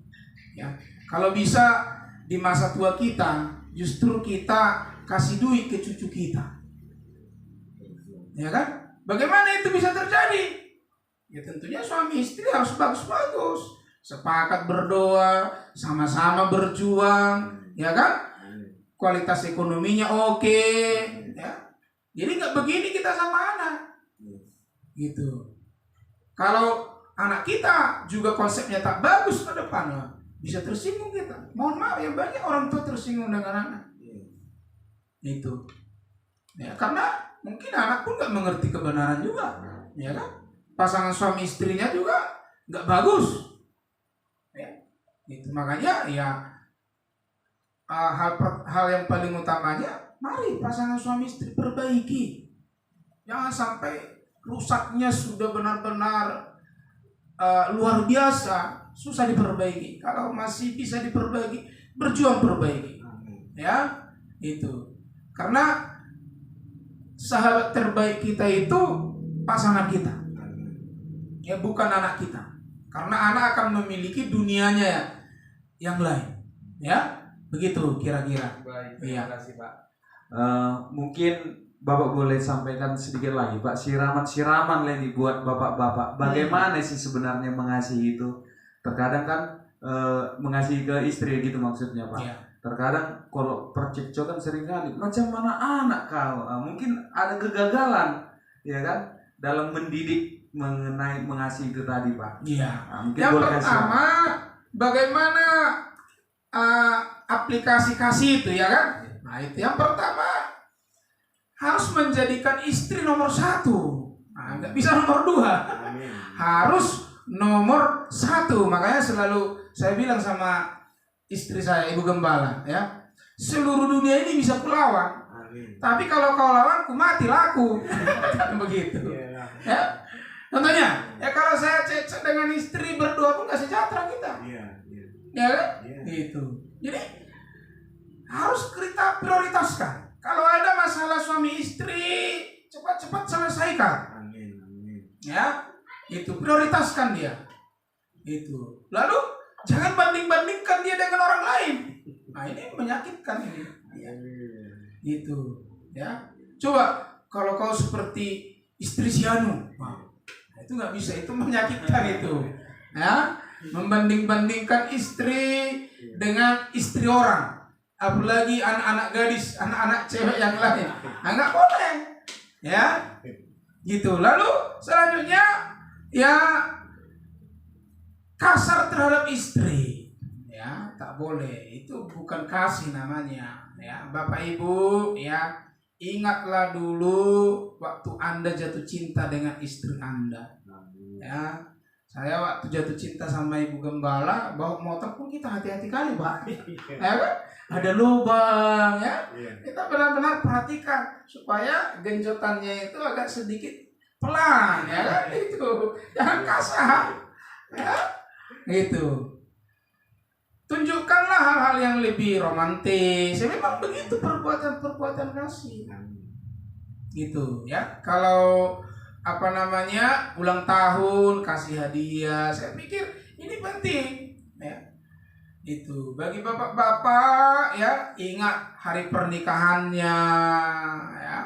Ya. Kalau bisa di masa tua kita, justru kita kasih duit ke cucu kita. Ya kan? Bagaimana itu bisa terjadi? Ya tentunya suami istri harus bagus-bagus, sepakat berdoa, sama-sama berjuang, ya kan? Kualitas ekonominya oke, ya. Jadi nggak begini kita sama anak, gitu. Kalau anak kita juga konsepnya tak bagus ke depan, bisa tersinggung kita. Mohon maaf ya, banyak orang tua tersinggung dengan anak. Itu, ya karena mungkin anak pun nggak mengerti kebenaran juga, ya kan? Pasangan suami istrinya juga nggak bagus, ya. Itu makanya ya hal yang paling utamanya, mari pasangan suami istri perbaiki. Jangan sampai rusaknya sudah benar-benar luar biasa, susah diperbaiki. Kalau masih bisa diperbaiki, berjuang perbaiki, ya itu. Karena sahabat terbaik kita itu pasangan kita, ya bukan anak kita. Karena anak akan memiliki dunianya yang lain, ya begitu kira-kira. Baik, terima kasih Pak. Mungkin Bapak boleh sampaikan sedikit lagi Pak, siraman-siraman lah nih buat bapak-bapak. Bagaimana sih sebenarnya mengasihi itu? Terkadang kan mengasihi ke istri gitu maksudnya Pak. Ya. Terkadang kalau percekcokan sering kali, macam mana anak kau? Mungkin ada kegagalan, ya kan, dalam mendidik mengenai mengasihi itu tadi, Pak? Iya. Nah, mungkin Yang boleh kasih. pertama, bagaimana aplikasi kasih itu ya kan? Nah itu yang pertama, harus menjadikan istri nomor satu. Nah, nggak bisa nomor dua. Amin. Harus nomor satu. Makanya selalu saya bilang sama istri saya, Ibu Gembala, ya, seluruh dunia ini bisa kulawan. Amin. Tapi kalau kau lawan, ku mati laku. Begitu. Iya. Ya. Contohnya, ya kalau saya cekcok dengan istri berdua pun gak sejahtera kita. Iya. Iya. Ya kan? Iya. Gitu. Jadi harus kita prioritaskan. Kalau ada masalah suami istri, cepat-cepat selesaikan. Amin. Amin. Ya, itu prioritaskan dia. Itu. Lalu jangan banding-bandingkan dia dengan orang lain. Nah ini menyakitkan ini. Ya. Gitu. Ya. Coba kalau kau seperti istri si Anu, nah, itu nggak bisa. Itu menyakitkan itu. Ya, membanding-bandingkan istri dengan istri orang. Apalagi anak-anak gadis, anak-anak cewek yang lain. Nah, nggak boleh. Ya. Gitu. Lalu selanjutnya ya kasar terhadap istri. Ya, tak boleh. Itu bukan kasih namanya. Ya, Bapak Ibu, ya, ingatlah dulu waktu Anda jatuh cinta dengan istri Anda. Ya, saya waktu jatuh cinta sama Ibu Gembala, bawa motor pun kita hati-hati kali, Pak. Ya kan? Ada lubang, ya. Iya. Kita benar-benar perhatikan supaya genjotannya itu agak sedikit pelan, ya kan? Itu jangan kasar, ya. Gitu. Tunjukkanlah hal-hal yang lebih romantis. Ya, memang begitu perbuatan-perbuatan kasih. Gitu, ya. Kalau ulang tahun kasih hadiah, saya pikir ini penting, ya. Itu bagi bapak-bapak, ya, ingat hari pernikahannya, ya.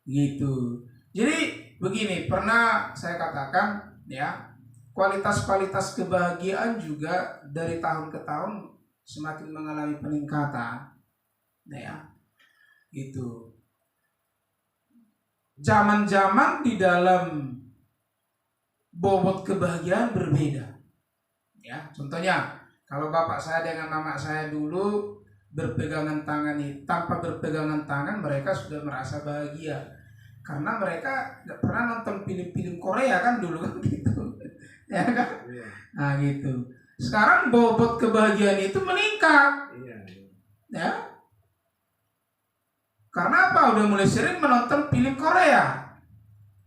Gitu. Jadi begini, pernah saya katakan, ya, kualitas-kualitas kebahagiaan juga dari tahun ke tahun semakin mengalami peningkatan, ya. Gitu. Zaman-zaman di dalam bobot kebahagiaan berbeda. Ya, contohnya kalau bapak saya dengan mama saya dulu berpegangan tangan, tanpa berpegangan tangan mereka sudah merasa bahagia. Karena mereka nggak pernah nonton film-film Korea kan dulu kan gitu. Ya kan? Iya. Nah gitu. Sekarang bobot kebahagiaan itu meningkat. Iya. Ya. Karena apa? Udah mulai sering menonton film Korea.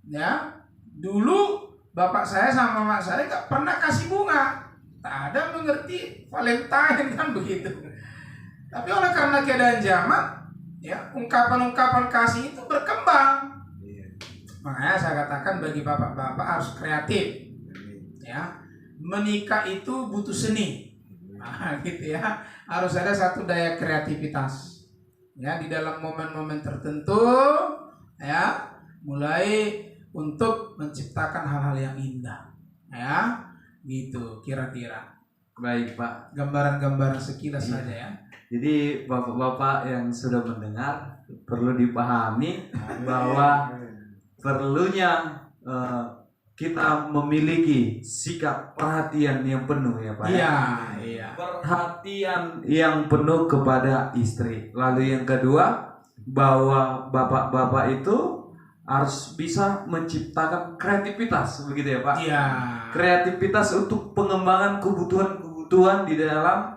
Ya. Dulu bapak saya sama mama saya nggak pernah kasih bunga. Tak ada mengerti Valentine kan begitu. Tapi oleh karena keadaan zaman, ya, ungkapan-ungkapan kasih itu berkembang. Iya. Makanya saya katakan bagi bapak-bapak harus kreatif. Ya. Menikah itu butuh seni. Nah, gitu ya. Harus ada satu daya kreativitas. Ya, di dalam momen-momen tertentu, ya, mulai untuk menciptakan hal-hal yang indah. Ya. Gitu kira-kira. Baik, Pak. Gambaran-gambaran sekilas Iya. saja ya. Jadi bapak-bapak yang sudah mendengar perlu dipahami bahwa perlunya kita memiliki sikap perhatian yang penuh ya Pak. Iya, iya. Perhatian yang penuh kepada istri. Lalu yang kedua, bahwa bapak-bapak itu harus bisa menciptakan kreativitas, begitu ya Pak? Iya. Kreativitas untuk pengembangan kebutuhan-kebutuhan di dalam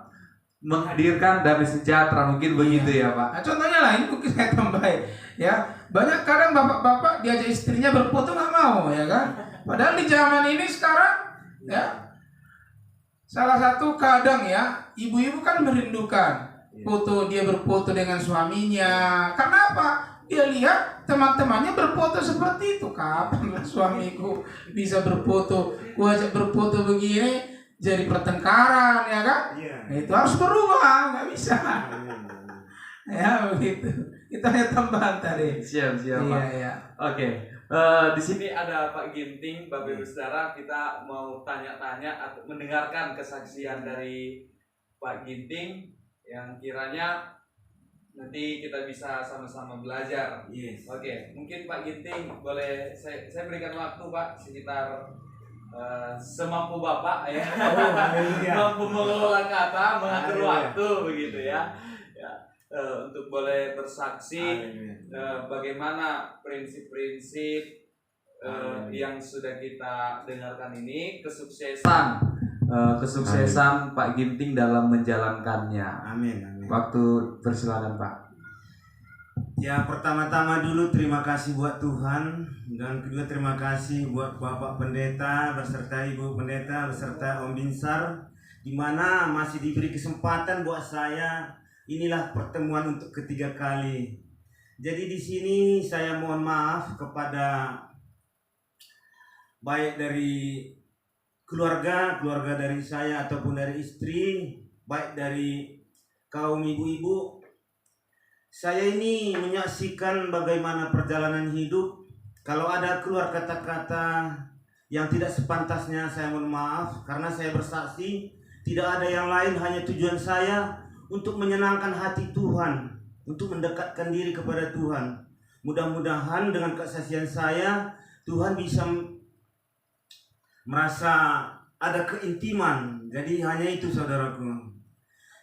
menghadirkan damai sejahtera, mungkin begitu ya Pak? Nah, contohnya lah, ini mungkin saya tambahin ya. Banyak kadang bapak-bapak diajak istrinya berfoto nggak mau ya kan. Padahal di zaman ini sekarang ya, salah satu kadang ya, ibu-ibu kan merindukan foto dia berfoto dengan suaminya. Karena apa? Dia lihat teman-temannya berfoto seperti itu. Kapan lah suamiku bisa berfoto? Ku ajak berfoto begini jadi pertengkaran ya kan? Iya. Nah, itu harus berubah, nggak bisa. Ya begitu. Kita hanya tambahan tadi. Siap Iya, Pak. iya. Oke. Di sini ada Pak Ginting, Bapak Ibu Saudara, kita mau tanya-tanya atau mendengarkan kesaksian dari Pak Ginting yang kiranya nanti kita bisa sama-sama belajar. Yes. Oke, mungkin Pak Ginting boleh saya berikan waktu Pak sekitar semampu Bapak ya. Oh, haleluya. Mampu mengelola kata, mengatur Haleluya. waktu begitu ya. Ya, untuk boleh bersaksi Haleluya. bagaimana prinsip-prinsip Haleluya. yang sudah kita dengarkan ini, kesuksesan Pak Ginting dalam menjalankannya. Amin, amin. Waktu persilakan Pak. Ya, pertama-tama dulu terima kasih buat Tuhan, dan kedua terima kasih buat Bapak Pendeta beserta Ibu Pendeta beserta Om Binsar, di mana masih diberi kesempatan buat saya. Inilah pertemuan untuk ketiga kali. Jadi di sini saya mohon maaf kepada baik dari keluarga dari saya ataupun dari istri, baik dari kaum ibu-ibu. Saya ini menyaksikan bagaimana perjalanan hidup. Kalau ada keluar kata-kata yang tidak sepantasnya, saya mohon maaf, karena saya bersaksi tidak ada yang lain, hanya tujuan saya untuk menyenangkan hati Tuhan, untuk mendekatkan diri kepada Tuhan. Mudah-mudahan dengan kesaksian saya, Tuhan bisa merasa ada keintiman. Jadi hanya itu saudaraku.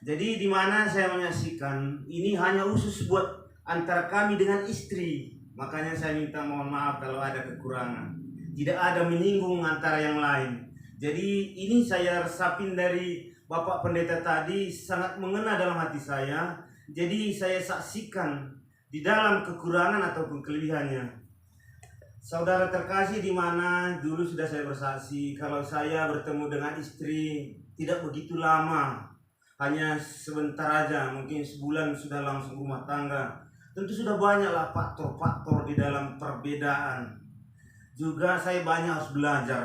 Jadi di mana saya menyaksikan ini hanya khusus buat antara kami dengan istri. Makanya saya minta mohon maaf kalau ada kekurangan. Tidak ada menyinggung antara yang lain. Jadi ini saya resapin dari Bapak Pendeta tadi, sangat mengena dalam hati saya. Jadi saya saksikan di dalam kekurangan ataupun kelebihannya. Saudara terkasih, di mana dulu sudah saya bersaksi kalau saya bertemu dengan istri tidak begitu lama. Hanya sebentar aja, mungkin sebulan sudah langsung rumah tangga. Tentu sudah banyaklah faktor-faktor di dalam perbedaan. Juga saya banyak harus belajar.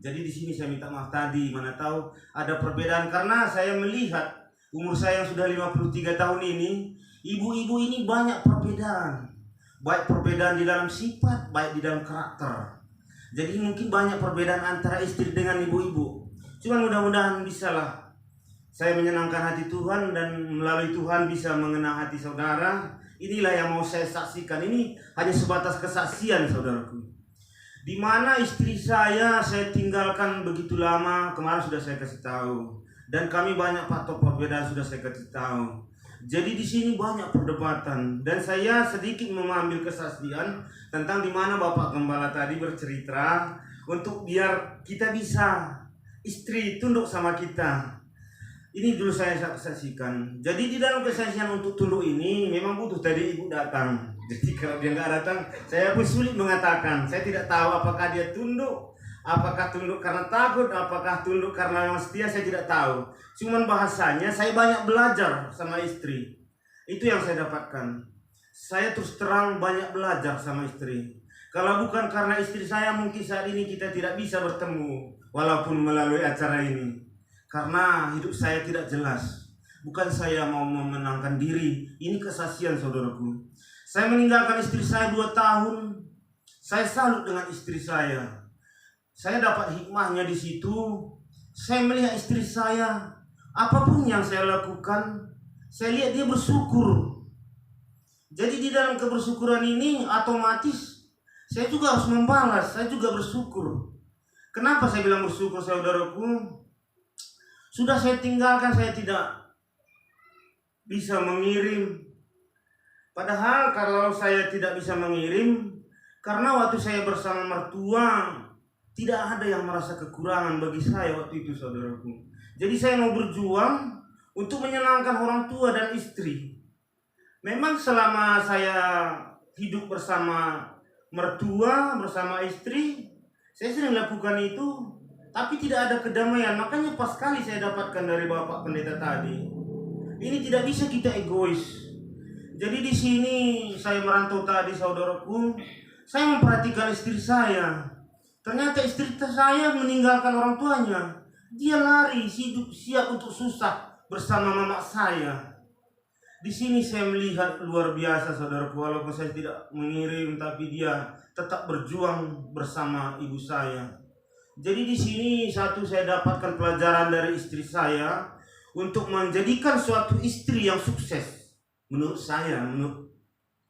Jadi di sini saya minta maaf tadi, mana tahu ada perbedaan karena saya melihat umur saya yang sudah 53 tahun ini, ibu-ibu ini banyak perbedaan. Baik perbedaan di dalam sifat, baik di dalam karakter. Jadi mungkin banyak perbedaan antara istri dengan ibu-ibu. Cuman mudah-mudahan bisalah saya menyenangkan hati Tuhan, dan melalui Tuhan bisa mengena hati saudara. Inilah yang mau saya saksikan. Ini hanya sebatas kesaksian saudaraku. Di mana istri saya tinggalkan begitu lama, kemarin sudah saya kasih tahu. Dan kami banyak faktor perbedaan sudah saya kasih tahu. Jadi di sini banyak perdebatan, dan saya sedikit mengambil kesaksian tentang di mana Bapak Gembala tadi bercerita untuk biar kita bisa istri tunduk sama kita. Ini dulu saya saksikan. Jadi di dalam kesaksian untuk tunduk ini memang butuh tadi ibu datang. Jadi kalau dia nggak datang, saya pun sulit mengatakan. Saya tidak tahu apakah dia tunduk, apakah tunduk karena takut, apakah tunduk karena memang setia, saya tidak tahu. Cuman bahasanya saya banyak belajar sama istri. Itu yang saya dapatkan. Saya terus terang banyak belajar sama istri. Kalau bukan karena istri saya, mungkin saat ini kita tidak bisa bertemu walaupun melalui acara ini. Karena hidup saya tidak jelas. Bukan saya mau memenangkan diri. Ini kesaksian saudaraku. Saya meninggalkan istri saya 2 tahun. Saya salut dengan istri saya. Saya dapat hikmahnya di situ. Saya melihat istri saya, apapun yang saya lakukan, saya lihat dia bersyukur. Jadi di dalam kebersyukuran ini otomatis saya juga harus membalas. Saya juga bersyukur. Kenapa saya bilang bersyukur saudaraku? Sudah saya tinggalkan, saya tidak bisa mengirim. Padahal kalau saya tidak bisa mengirim, karena waktu saya bersama mertua, tidak ada yang merasa kekurangan bagi saya waktu itu saudaraku. Jadi saya mau berjuang untuk menyenangkan orang tua dan istri. Memang selama saya hidup bersama mertua, bersama istri, saya sering lakukan itu. Tapi tidak ada kedamaian. Makanya pas sekali saya dapatkan dari Bapak Pendeta tadi. Ini tidak bisa kita egois. Jadi di sini saya merantau tadi saudaraku, saya memperhatikan istri saya. Ternyata istri saya meninggalkan orang tuanya. Dia lari, siap untuk susah bersama mama saya. Di sini saya melihat luar biasa saudaraku, walaupun saya tidak mengirim, tapi dia tetap berjuang bersama ibu saya. Jadi di sini satu saya dapatkan pelajaran dari istri saya untuk menjadikan suatu istri yang sukses. menurut saya, menurut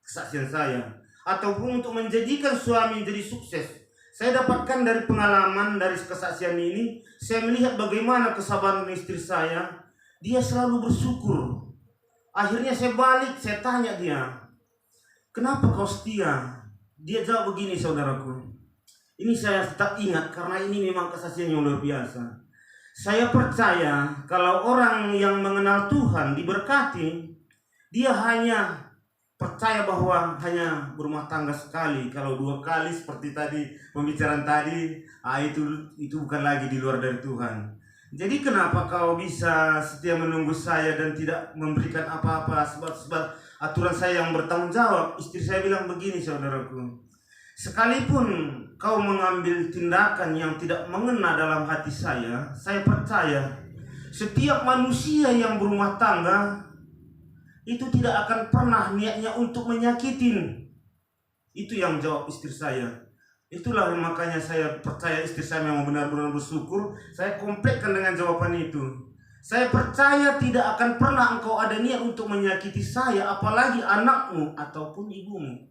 kesaksian saya, ataupun untuk menjadikan suami jadi sukses. Saya dapatkan dari pengalaman, dari kesaksian ini, saya melihat bagaimana kesabaran istri saya. Dia selalu bersyukur. Akhirnya saya balik, saya tanya dia, kenapa kau setia? Dia jawab begini, saudaraku. Ini saya tetap ingat karena ini memang kesaksian yang luar biasa. Saya percaya kalau orang yang mengenal Tuhan diberkati, dia hanya percaya bahwa hanya berumah tangga sekali. Kalau 2 kali seperti tadi pembicaraan tadi, itu bukan lagi di luar dari Tuhan. Jadi kenapa kau bisa setia menunggu saya dan tidak memberikan apa-apa sebab aturan saya yang bertanggung jawab? Istri saya bilang begini, saudaraku. Sekalipun kau mengambil tindakan yang tidak mengena dalam hati saya percaya setiap manusia yang berumah tangga itu tidak akan pernah niatnya untuk menyakitin. Itu yang jawab istri saya. Itulah makanya saya percaya istri saya memang benar-benar bersyukur. Saya kompletkan dengan jawaban itu. Saya percaya tidak akan pernah engkau ada niat untuk menyakiti saya, apalagi anakmu ataupun ibumu.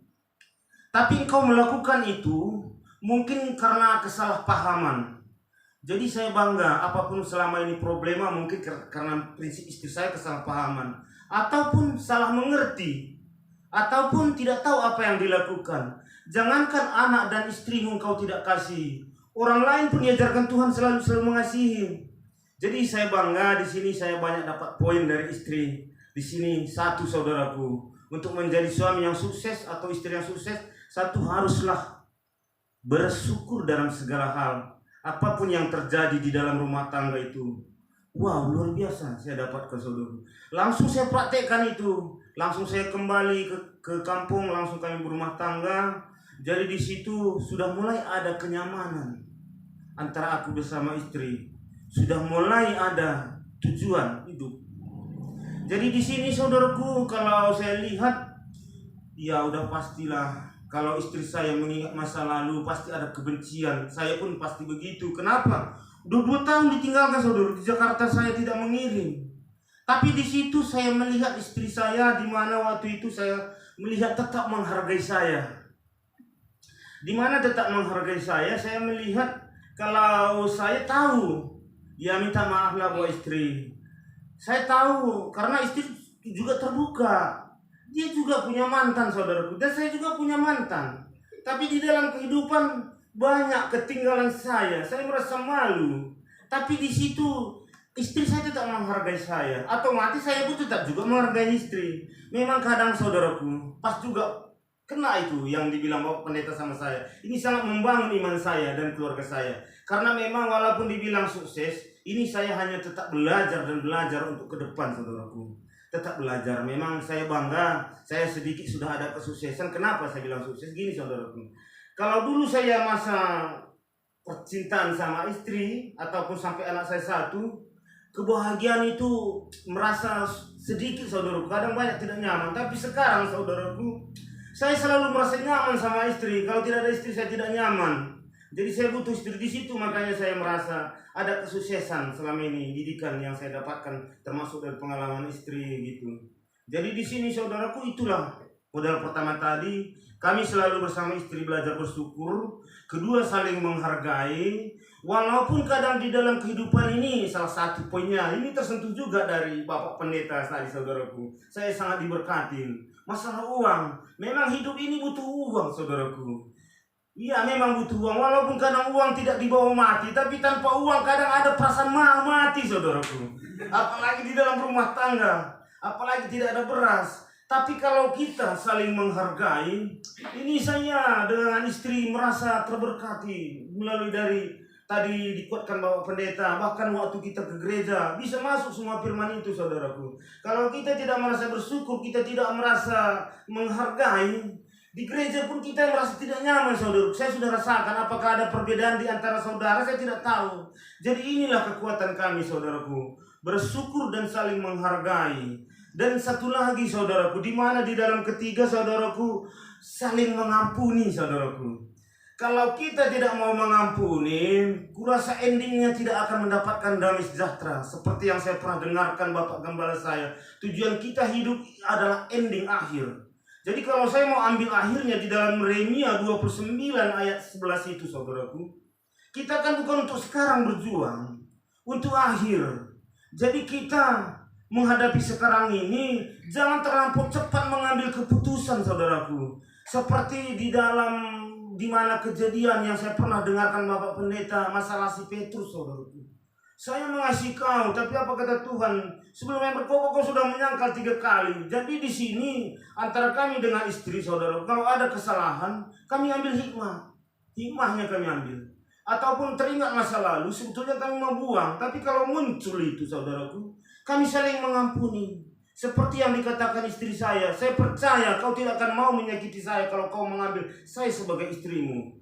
Tapi engkau melakukan itu mungkin karena kesalahpahaman. Jadi saya bangga apapun selama ini problema mungkin karena prinsip istri saya kesalahpahaman, ataupun salah mengerti, ataupun tidak tahu apa yang dilakukan. Jangankan anak dan istrimu engkau tidak kasih, orang lain pun diajarkan Tuhan selalu mengasihi. Jadi saya bangga di sini, saya banyak dapat poin dari istri. Di sini satu, saudaraku, untuk menjadi suami yang sukses atau istri yang sukses, satu haruslah bersyukur dalam segala hal. Apapun yang terjadi di dalam rumah tangga itu, wow, luar biasa saya dapatkan, saudara. Langsung saya praktekkan itu. Langsung saya kembali ke kampung, langsung kami berumah tangga. Jadi di situ sudah mulai ada kenyamanan antara aku bersama istri. Sudah mulai ada tujuan hidup. Jadi di sini, saudaraku, kalau saya lihat, ya udah pastilah. Kalau istri saya mengingat masa lalu, pasti ada kebencian. Saya pun pasti begitu. Kenapa? Udah 2 tahun ditinggalkan, saudara. Di Jakarta saya tidak mengirim. Tapi di situ saya melihat istri saya, di mana waktu itu saya melihat tetap menghargai saya. Di mana tetap menghargai saya melihat kalau saya tahu, ya minta maaf lah buat istri. Saya tahu karena istri juga terbuka. Dia juga punya mantan, saudaraku, dan saya juga punya mantan. Tapi di dalam kehidupan banyak ketinggalan saya merasa malu. Tapi di situ istri saya tetap menghargai saya. Otomatis saya pun tetap juga menghargai istri. Memang kadang, saudaraku, pas juga kena itu yang dibilang Bapak Pendeta sama saya. Ini sangat membangun iman saya dan keluarga saya. Karena memang walaupun dibilang sukses, ini saya hanya tetap belajar dan belajar untuk ke depan, saudaraku. Tetap belajar. Memang saya bangga, saya sedikit sudah ada kesuksesan. Kenapa saya bilang sukses? Gini, saudaraku. Kalau dulu saya masa percintaan sama istri, ataupun sampai anak saya 1, kebahagiaan itu merasa sedikit, saudaraku. Kadang banyak tidak nyaman. Tapi sekarang, saudaraku, saya selalu merasa nyaman sama istri. Kalau tidak ada istri, saya tidak nyaman. Jadi saya butuh istri di situ, makanya saya merasa ada kesuksesan selama ini didikan yang saya dapatkan, termasuk dari pengalaman istri gitu. Jadi di sini, saudaraku, itulah modal pertama tadi. Kami selalu bersama istri belajar bersyukur. Kedua, saling menghargai. Walaupun kadang di dalam kehidupan ini salah satu poinnya ini tersentuh juga dari Bapak Pendeta tadi, saudaraku. Saya sangat diberkatin. Masalah uang, memang hidup ini butuh uang, saudaraku. Iya, memang butuh uang. Walaupun kadang uang tidak dibawa mati, tapi tanpa uang kadang ada perasaan mau mati, saudaraku. Apalagi di dalam rumah tangga, apalagi tidak ada beras. Tapi kalau kita saling menghargai, ini saya dengan istri merasa terberkati melalui dari tadi dikuatkan Bapak Pendeta, bahkan waktu kita ke gereja bisa masuk semua firman itu, saudaraku. Kalau kita tidak merasa bersyukur, kita tidak merasa menghargai, di gereja pun kita merasa tidak nyaman, saudaraku. Saya sudah rasakan apakah ada perbedaan di antara saudara, saya tidak tahu. Jadi inilah kekuatan kami, saudaraku, bersyukur dan saling menghargai. Dan satu lagi, saudaraku, di mana di dalam ketiga, saudaraku, saling mengampuni, saudaraku. Kalau kita tidak mau mengampuni, kurasa endingnya tidak akan mendapatkan damai sejahtera. Seperti yang saya pernah dengarkan Bapak Gembala saya, tujuan kita hidup adalah ending akhir. Jadi kalau saya mau ambil akhirnya di dalam Yeremia 29 ayat 11 itu, saudaraku, kita kan bukan untuk sekarang berjuang, untuk akhir. Jadi kita menghadapi sekarang ini, jangan terlampau cepat mengambil keputusan, saudaraku. Seperti di mana kejadian yang saya pernah dengarkan Bapak Pendeta masalah si Petrus, saudaraku. Saya mengasihi kau, tapi apa kata Tuhan? Sebelum yang berkokok kau sudah menyangkal 3 kali. Jadi di sini antara kami dengan istri, saudara, kalau ada kesalahan, kami ambil hikmahnya kami ambil. Ataupun teringat masa lalu, sebetulnya kami mau buang. Tapi kalau muncul itu, saudaraku, kami saling mengampuni. Seperti yang dikatakan istri saya percaya kau tidak akan mau menyakiti saya kalau kau mengambil saya sebagai istrimu.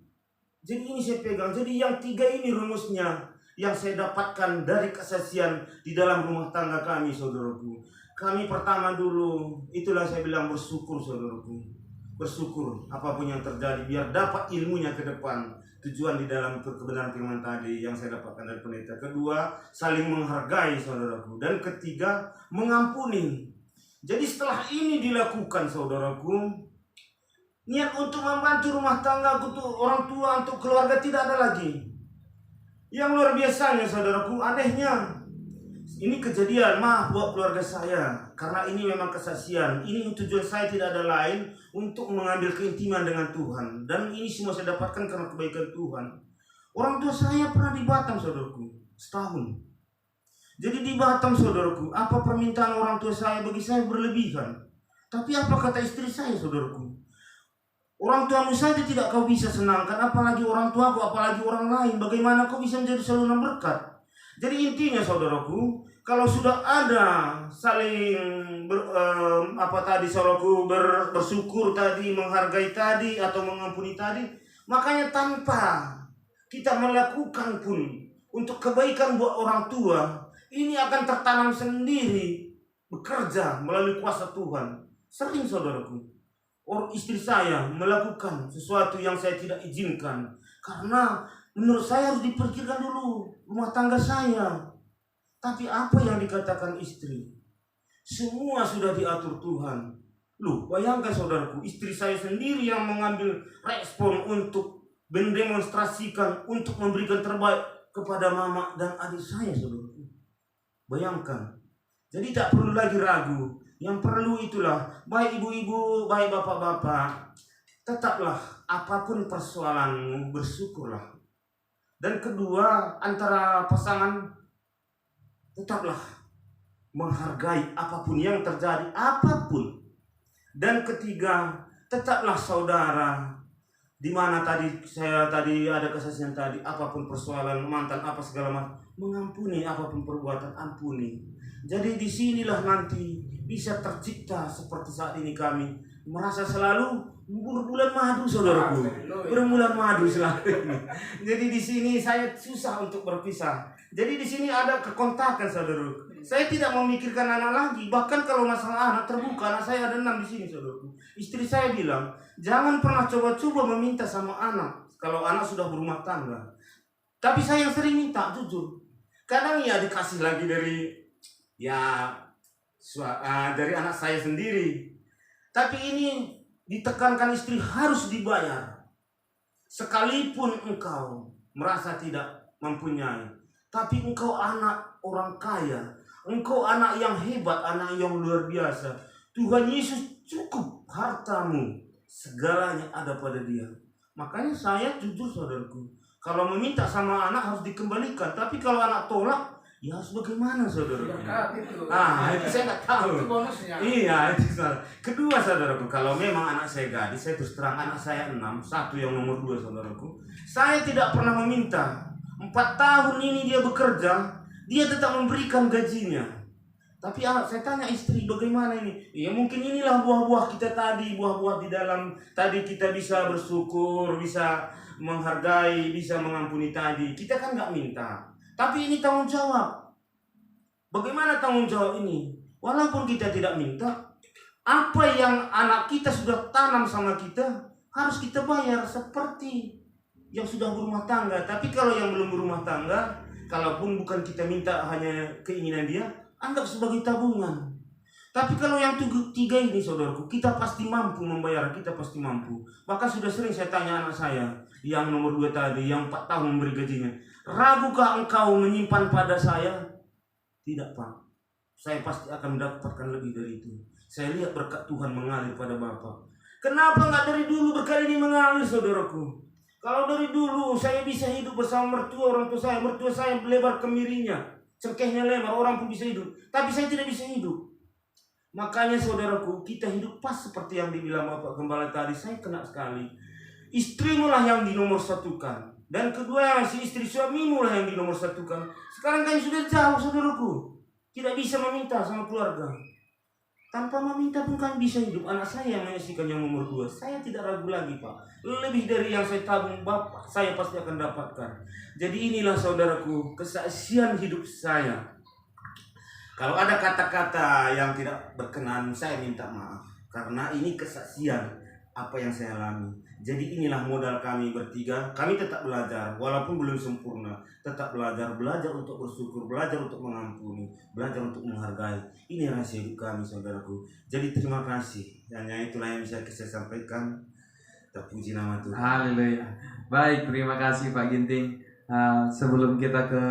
Jadi ini saya pegang. Jadi yang 3 ini rumusnya yang saya dapatkan dari kesaksian di dalam rumah tangga kami, saudaraku. Kami pertama dulu, itulah saya bilang bersyukur, saudaraku. Bersyukur apapun yang terjadi, biar dapat ilmunya ke depan. Tujuan di dalam kebenaran firman tadi yang saya dapatkan dari pendeta. Kedua, saling menghargai, saudaraku. Dan ketiga, mengampuni. Jadi setelah ini dilakukan, saudaraku, niat untuk membantu rumah tangga, untuk orang tua, untuk keluarga tidak ada lagi. Yang luar biasanya, saudaraku, anehnya, ini kejadian, maaf buat keluarga saya, karena ini memang kesaksian. Ini tujuan saya tidak ada lain untuk mengambil keintiman dengan Tuhan. Dan ini semua saya dapatkan karena kebaikan Tuhan. Orang tua saya pernah di Batam, saudaraku, setahun. Jadi di Batam, saudaraku, apa permintaan orang tua saya bagi saya berlebihan. Tapi apa kata istri saya, saudaraku? Orang tuamu saja tidak kau bisa senangkan, apalagi orang tuaku, apalagi orang lain. Bagaimana kau bisa menjadi saluran berkat? Jadi intinya, saudaraku, kalau sudah ada saling bersyukur tadi, menghargai tadi, atau mengampuni tadi, makanya tanpa kita melakukan pun untuk kebaikan buat orang tua, ini akan tertanam sendiri, bekerja melalui kuasa Tuhan. Sering, saudaraku, istri saya melakukan sesuatu yang saya tidak izinkan, karena menurut saya harus dipikirkan dulu rumah tangga saya. Tapi apa yang dikatakan istri, semua sudah diatur Tuhan. Loh, bayangkan, saudaraku, istri saya sendiri yang mengambil respon untuk mendemonstrasikan, untuk memberikan terbaik kepada mama dan adik saya, saudaraku. Bayangkan. Jadi tak perlu lagi ragu. Yang perlu itulah, baik ibu-ibu, baik bapak-bapak, tetaplah apapun persoalanmu, bersyukurlah. Dan kedua, antara pasangan, tetaplah menghargai apapun yang terjadi, apapun. Dan ketiga, tetaplah saudara, di mana saya tadi ada kesaksian tadi, apapun persoalan mantan apa segala macam, mengampuni apapun perbuatan, ampuni. Jadi disinilah nanti bisa tercipta seperti saat ini kami merasa selalu berbulan madu, saudaraku, berbulan madu selalu ini. Jadi di sini saya susah untuk berpisah. Jadi di sini ada kekontakan, saudaraku. Saya tidak memikirkan anak lagi. Bahkan kalau masalah anak terbuka, anak saya ada 6 di sini, saudaraku. Istri saya bilang, jangan pernah coba-coba meminta sama anak kalau anak sudah berumah tangga. Tapi saya yang sering minta, jujur. Kadang ya dikasih lagi dari dari anak saya sendiri. Tapi ini ditekankan istri harus dibayar. Sekalipun engkau merasa tidak mempunyai, tapi engkau anak orang kaya, engkau anak yang hebat, anak yang luar biasa. Tuhan Yesus cukup hartamu, segalanya ada pada Dia. Makanya saya jujur, saudaraku, kalau meminta sama anak harus dikembalikan. Tapi kalau anak tolak, ya harus bagaimana, saudaraku? Itu saya nggak tahu. Itu bonusnya. Iya, itu salah. Kedua, saudaraku, kalau memang anak saya gadis, saya terus terang anak saya 6, satu yang nomor 2, saudaraku. Saya tidak pernah meminta. 4 tahun ini dia bekerja, dia tetap memberikan gajinya. Tapi saya tanya istri, bagaimana ini? Ya mungkin inilah buah-buah kita tadi, buah-buah di dalam tadi kita bisa bersyukur, bisa menghargai, bisa mengampuni tadi. Kita kan nggak minta. Tapi ini tanggung jawab. Bagaimana tanggung jawab ini? Walaupun kita tidak minta, apa yang anak kita sudah tanam sama kita, harus kita bayar. Seperti yang sudah berumah tangga. Tapi kalau yang belum berumah tangga, kalaupun bukan kita minta hanya keinginan dia, anggap sebagai tabungan. Tapi kalau yang tiga ini saudaraku, kita pasti mampu membayar, kita pasti mampu. Bahkan sudah sering saya tanya anak saya, yang nomor 2 tadi, yang 4 tahun memberi gajinya, ragukah engkau menyimpan pada saya? Tidak, Pak. Saya pasti akan mendapatkan lebih dari itu. Saya lihat berkat Tuhan mengalir pada Bapak. Kenapa nggak dari dulu berkali ini mengalir, saudaraku? Kalau dari dulu saya bisa hidup bersama mertua saya lebar kemirinya, cengkehnya lebar, orang pun bisa hidup. Tapi saya tidak bisa hidup. Makanya saudaraku, kita hidup pas seperti yang dibilang Bapak Gembala tadi. Saya kena sekali. Istrimu lah yang dinomor satukan. Dan kedua, si istri suamimu lah yang dinomor satukan. Sekarang kan sudah jauh, saudaraku. Tidak bisa meminta sama keluarga. Tanpa meminta pun kan bisa hidup. Anak saya yang menyaksikan yang nomor 2. Saya tidak ragu lagi, Pak. Lebih dari yang saya tabung Bapak, saya pasti akan dapatkan. Jadi inilah saudaraku, kesaksian hidup saya. Kalau ada kata-kata yang tidak berkenan, saya minta maaf. Karena ini kesaksian apa yang saya alami. Jadi inilah modal kami bertiga. Kami tetap belajar, walaupun belum sempurna. Tetap belajar untuk bersyukur, belajar untuk mengampuni, belajar untuk menghargai. Ini rahasia hidup kami, saudaraku. Jadi terima kasih. Hanya itulah yang bisa saya sampaikan. Terpuji nama Tuhan. Haleluya. Baik, terima kasih Pak Ginting. Sebelum kita ke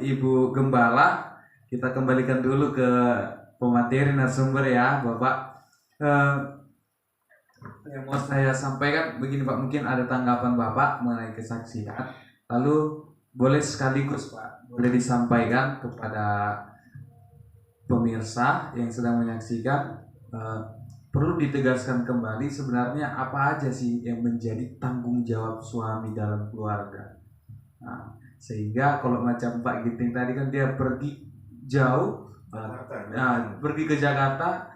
Ibu Gembala, kita kembalikan dulu ke pemateri narasumber ya, Bapak. Yang mau saya sampaikan begini Pak, mungkin ada tanggapan Bapak mengenai kesaksian. Lalu boleh sekaligus Pak, boleh disampaikan kepada pemirsa yang sedang menyaksikan. Perlu ditegaskan kembali sebenarnya apa aja sih yang menjadi tanggung jawab suami dalam keluarga. Nah, sehingga kalau macam Pak Ginting tadi kan dia pergi jauh, pergi ke Jakarta,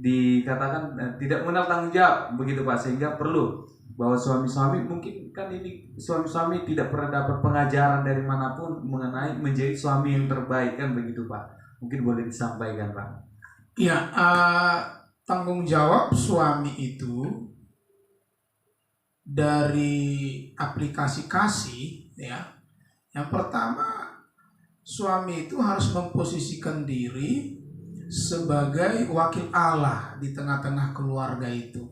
dikatakan tidak mengenal tanggung jawab begitu Pak, sehingga perlu bahwa suami-suami mungkin kan ini suami-suami tidak pernah dapat pengajaran dari manapun mengenai menjadi suami yang terbaik kan begitu Pak, mungkin boleh disampaikan Pak. Ya, tanggung jawab suami itu dari aplikasi kasih ya. Yang pertama, suami itu harus memposisikan diri sebagai wakil Allah di tengah-tengah keluarga itu.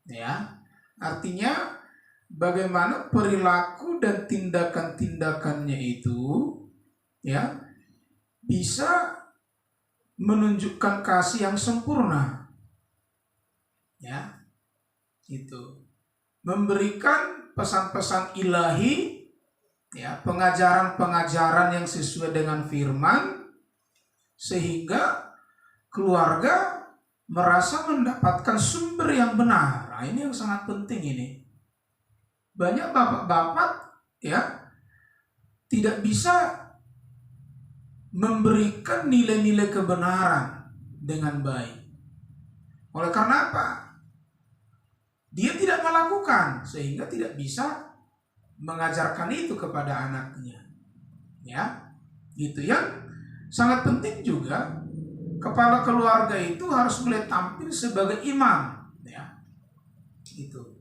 Ya. Artinya bagaimana perilaku dan tindakan-tindakannya itu ya bisa menunjukkan kasih yang sempurna. Ya. Itu. Memberikan pesan-pesan ilahi, ya, pengajaran-pengajaran yang sesuai dengan firman, sehingga keluarga merasa mendapatkan sumber yang benar. Nah, ini yang sangat penting ini. Banyak bapak-bapak ya tidak bisa memberikan nilai-nilai kebenaran dengan baik. Oleh karena apa? Dia tidak melakukan, sehingga tidak bisa mengajarkan itu kepada anaknya. Ya, gitu ya. Sangat penting juga kepala keluarga itu harus mulai tampil sebagai imam, ya. Itu.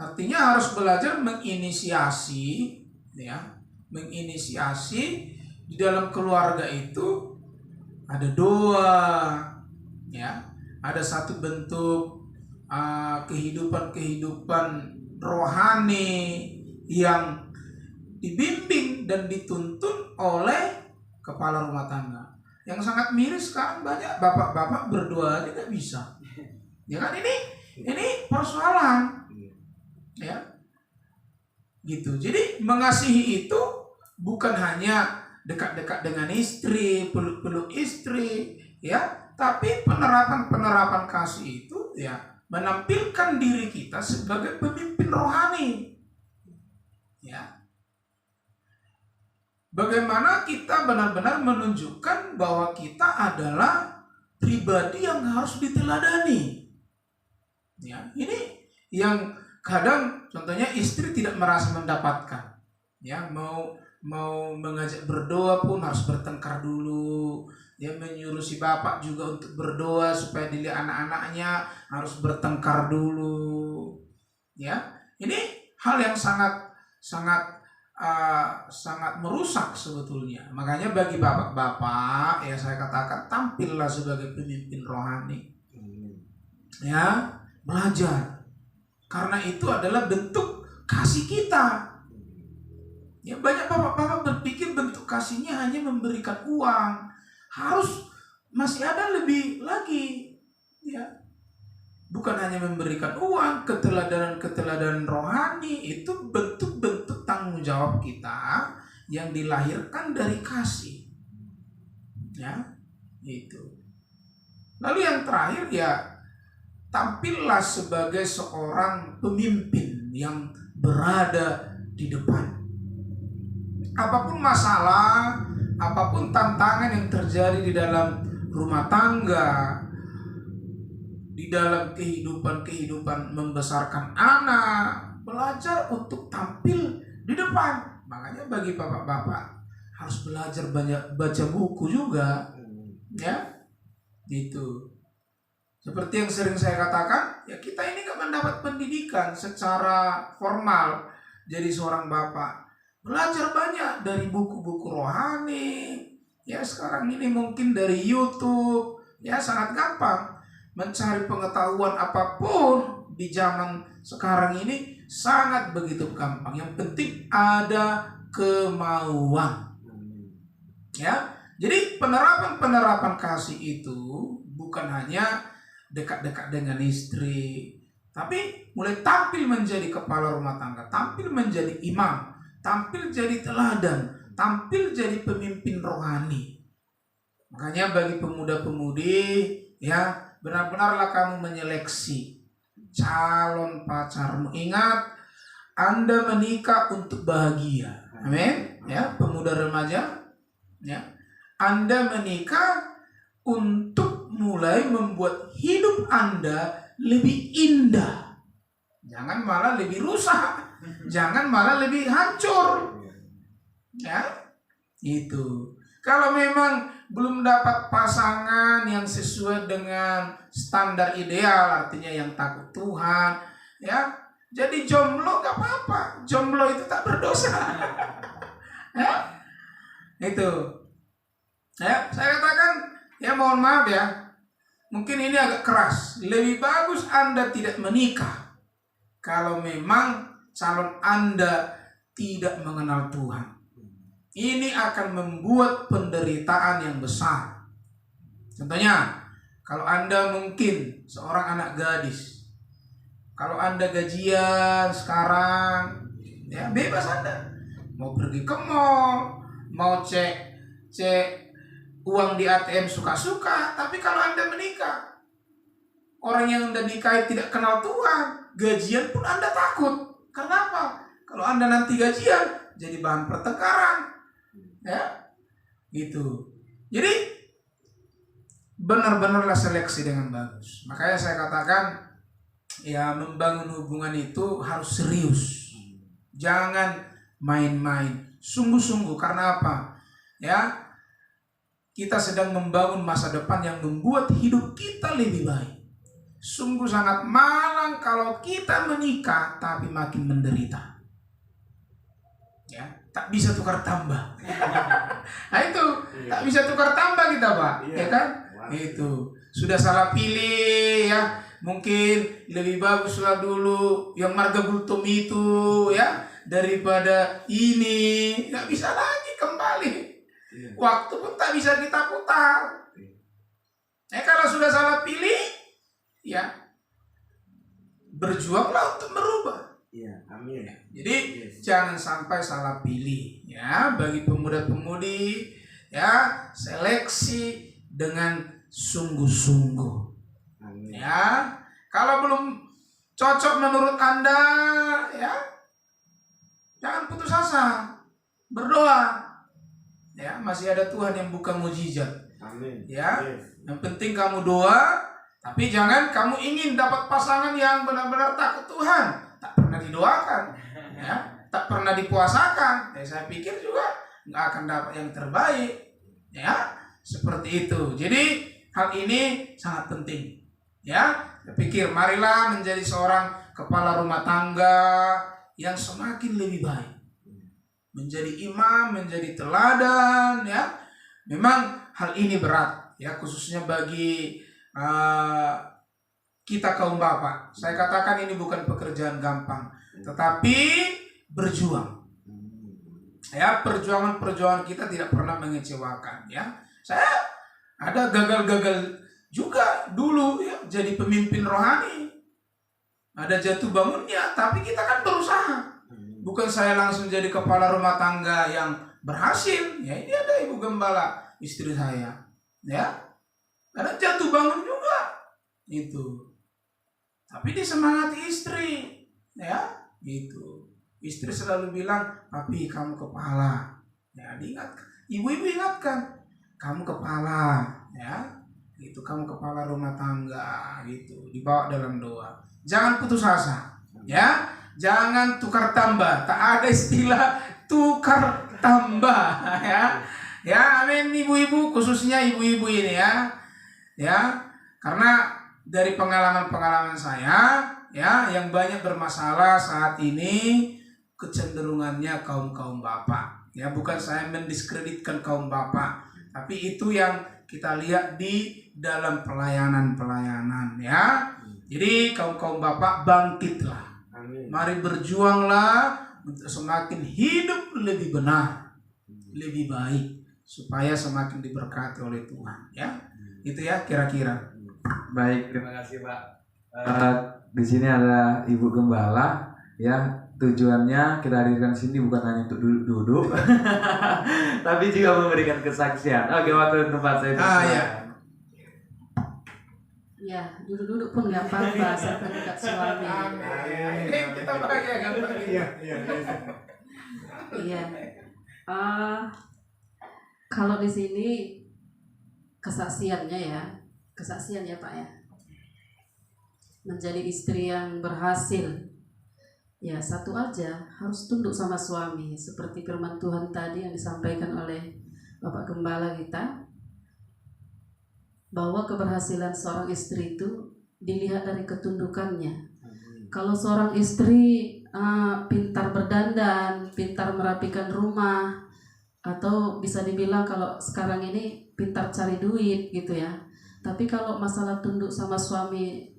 Artinya harus belajar menginisiasi, ya, menginisiasi di dalam keluarga itu ada doa, ya, ada satu bentuk kehidupan rohani yang dibimbing dan dituntun oleh kepala rumah tangga. Yang sangat miris sekarang banyak bapak-bapak berdoa tidak bisa. Ya kan, ini persoalan. Ya. Gitu. Jadi mengasihi itu bukan hanya dekat-dekat dengan istri, peluk-peluk istri, ya, tapi penerapan kasih itu ya menampilkan diri kita sebagai pemimpin rohani. Ya. Bagaimana kita benar-benar menunjukkan bahwa kita adalah pribadi yang harus diteladani. Ya, ini yang kadang contohnya istri tidak merasa mendapatkan. Ya, mau mengajak berdoa pun harus bertengkar dulu. Dia menyuruh si bapak juga untuk berdoa supaya dilihat anak-anaknya harus bertengkar dulu. Ya, ini hal yang sangat merusak sebetulnya. Makanya bagi bapak-bapak, ya saya katakan tampillah sebagai pemimpin rohani. Ya, belajar. Karena itu adalah bentuk kasih kita. Ya, banyak bapak-bapak berpikir bentuk kasihnya hanya memberikan uang. Harus masih ada lebih lagi. Ya. Bukan hanya memberikan uang, keteladanan rohani itu bentuk-bentuk tanggung jawab kita yang dilahirkan dari kasih. Ya, itu. Lalu yang terakhir ya, tampillah sebagai seorang pemimpin yang berada di depan. Apapun masalah, apapun tantangan yang terjadi di dalam rumah tangga, di dalam kehidupan membesarkan anak, belajar untuk tampil di depan. Makanya bagi bapak-bapak harus belajar banyak baca buku juga, ya, gitu. Seperti yang sering saya katakan, ya kita ini gak mendapat pendidikan secara formal jadi seorang bapak. Belajar banyak dari buku-buku rohani. Ya sekarang ini mungkin dari YouTube. Ya sangat gampang mencari pengetahuan apapun di zaman sekarang ini, sangat begitu gampang. Yang penting ada kemauan. Ya. Jadi penerapan kasih itu bukan hanya dekat-dekat dengan istri, tapi mulai tampil menjadi kepala rumah tangga, tampil menjadi imam, tampil jadi teladan, tampil jadi pemimpin rohani. Makanya bagi pemuda-pemudi, ya benar-benarlah kamu menyeleksi calon pacarmu. Ingat, Anda menikah untuk bahagia. Amin. Ya, pemuda remaja, ya. Anda menikah untuk mulai membuat hidup Anda lebih indah. Jangan malah lebih rusak. Jangan malah lebih hancur. Ya, itu. Kalau memang belum dapat pasangan yang sesuai dengan standar ideal, artinya yang takut Tuhan, ya, jadi jomblo gak apa-apa. Jomblo itu tak berdosa. Ya, itu. Ya, saya katakan, ya mohon maaf ya, mungkin ini agak keras. Lebih bagus Anda tidak menikah kalau memang calon Anda tidak mengenal Tuhan. Ini akan membuat penderitaan yang besar. Contohnya, kalau Anda mungkin seorang anak gadis, kalau Anda gajian sekarang, ya bebas Anda. Mau pergi ke mall, mau cek uang di ATM suka-suka. Tapi kalau Anda menikah, orang yang Anda nikahi tidak kenal Tuhan, gajian pun Anda takut. Kenapa? Kalau Anda nanti gajian jadi bahan pertengkaran, ya, gitu. Jadi benar-benarlah seleksi dengan bagus. Makanya saya katakan, ya membangun hubungan itu harus serius. Jangan main-main, sungguh-sungguh. Karena apa? Ya, kita sedang membangun masa depan yang membuat hidup kita lebih baik. Sungguh sangat malang kalau kita menikah tapi makin menderita. Ya, tak bisa tukar tambah. Nah itu, tak bisa tukar tambah kita, Pak. Ya kan? Itu. Sudah salah pilih ya. Mungkin lebih baguslah dulu yang marga gultom itu ya, daripada ini. Nggak bisa lagi kembali. Waktu pun tak bisa kita putar. Kalau sudah salah pilih, ya berjuanglah untuk merubah. Ya, amin. Jadi jangan sampai salah pilih ya. Bagi pemuda-pemudi ya, seleksi dengan sungguh-sungguh. Amin. Ya, kalau belum cocok menurut Anda ya, jangan putus asa. Berdoa. Ya, masih ada Tuhan yang buka mukjizat. Amin. Ya, yang penting kamu doa, tapi jangan kamu ingin dapat pasangan yang benar-benar takut Tuhan, tak pernah didoakan, ya, tak pernah dipuasakan. Ya, saya pikir juga nggak akan dapat yang terbaik, ya, seperti itu. Jadi hal ini sangat penting, ya. Saya pikir marilah menjadi seorang kepala rumah tangga yang semakin lebih baik. Menjadi imam, menjadi teladan, ya. Memang hal ini berat, ya, khususnya bagi kita kaum bapak. Saya katakan ini bukan pekerjaan gampang, tetapi berjuang. Ya, perjuangan kita tidak pernah mengecewakan, ya. Saya ada gagal-gagal juga dulu, ya, jadi pemimpin rohani. Ada jatuh bangunnya, tapi kita kan berusaha. Bukan saya langsung jadi kepala rumah tangga yang berhasil. Ya, ini ada ibu gembala, istri saya. Ya, ada jatuh bangun juga. Itu. Tapi disemangati istri. Ya, itu. Istri selalu bilang, "Papi, kamu kepala." Ya, diingatkan. Ibu-ibu ingatkan, "Kamu kepala." Ya, itu kamu kepala rumah tangga. Gitu. Dibawa dalam doa. Jangan putus asa. Ya. Jangan tukar tambah, tak ada istilah tukar tambah, ya. Ya, amin, ibu-ibu, khususnya ibu-ibu ini, ya. Ya, karena dari pengalaman-pengalaman saya, ya, yang banyak bermasalah saat ini kecenderungannya kaum-kaum bapak. Ya, bukan saya mendiskreditkan kaum bapak, tapi itu yang kita lihat di dalam pelayanan-pelayanan, ya. Jadi kaum-kaum bapak, bangkitlah. Mari berjuanglah untuk semakin hidup lebih benar, lebih baik, supaya semakin diberkati oleh Tuhan, ya. Itu ya kira-kira. Baik, terima kasih Pak. Di sini ada Ibu Gembala, ya. Tujuannya kita hadirkan sini bukan hanya untuk duduk-duduk, tapi juga memberikan kesaksian. Oke, waktu tempat saya. Ya. Ya, duduk-duduk pun nggak apa-apa, saya dekat suami. Kita bahagia kan? Iya. Kalau di sini kesaksiannya ya Pak ya. Menjadi istri yang berhasil. Ya, satu aja, harus tunduk sama suami. Seperti firman Tuhan tadi yang disampaikan oleh Bapak Gembala kita, bahwa keberhasilan seorang istri itu dilihat dari ketundukannya. Kalau seorang istri pintar berdandan, pintar merapikan rumah, atau bisa dibilang kalau sekarang ini pintar cari duit gitu ya. Tapi kalau masalah tunduk sama suami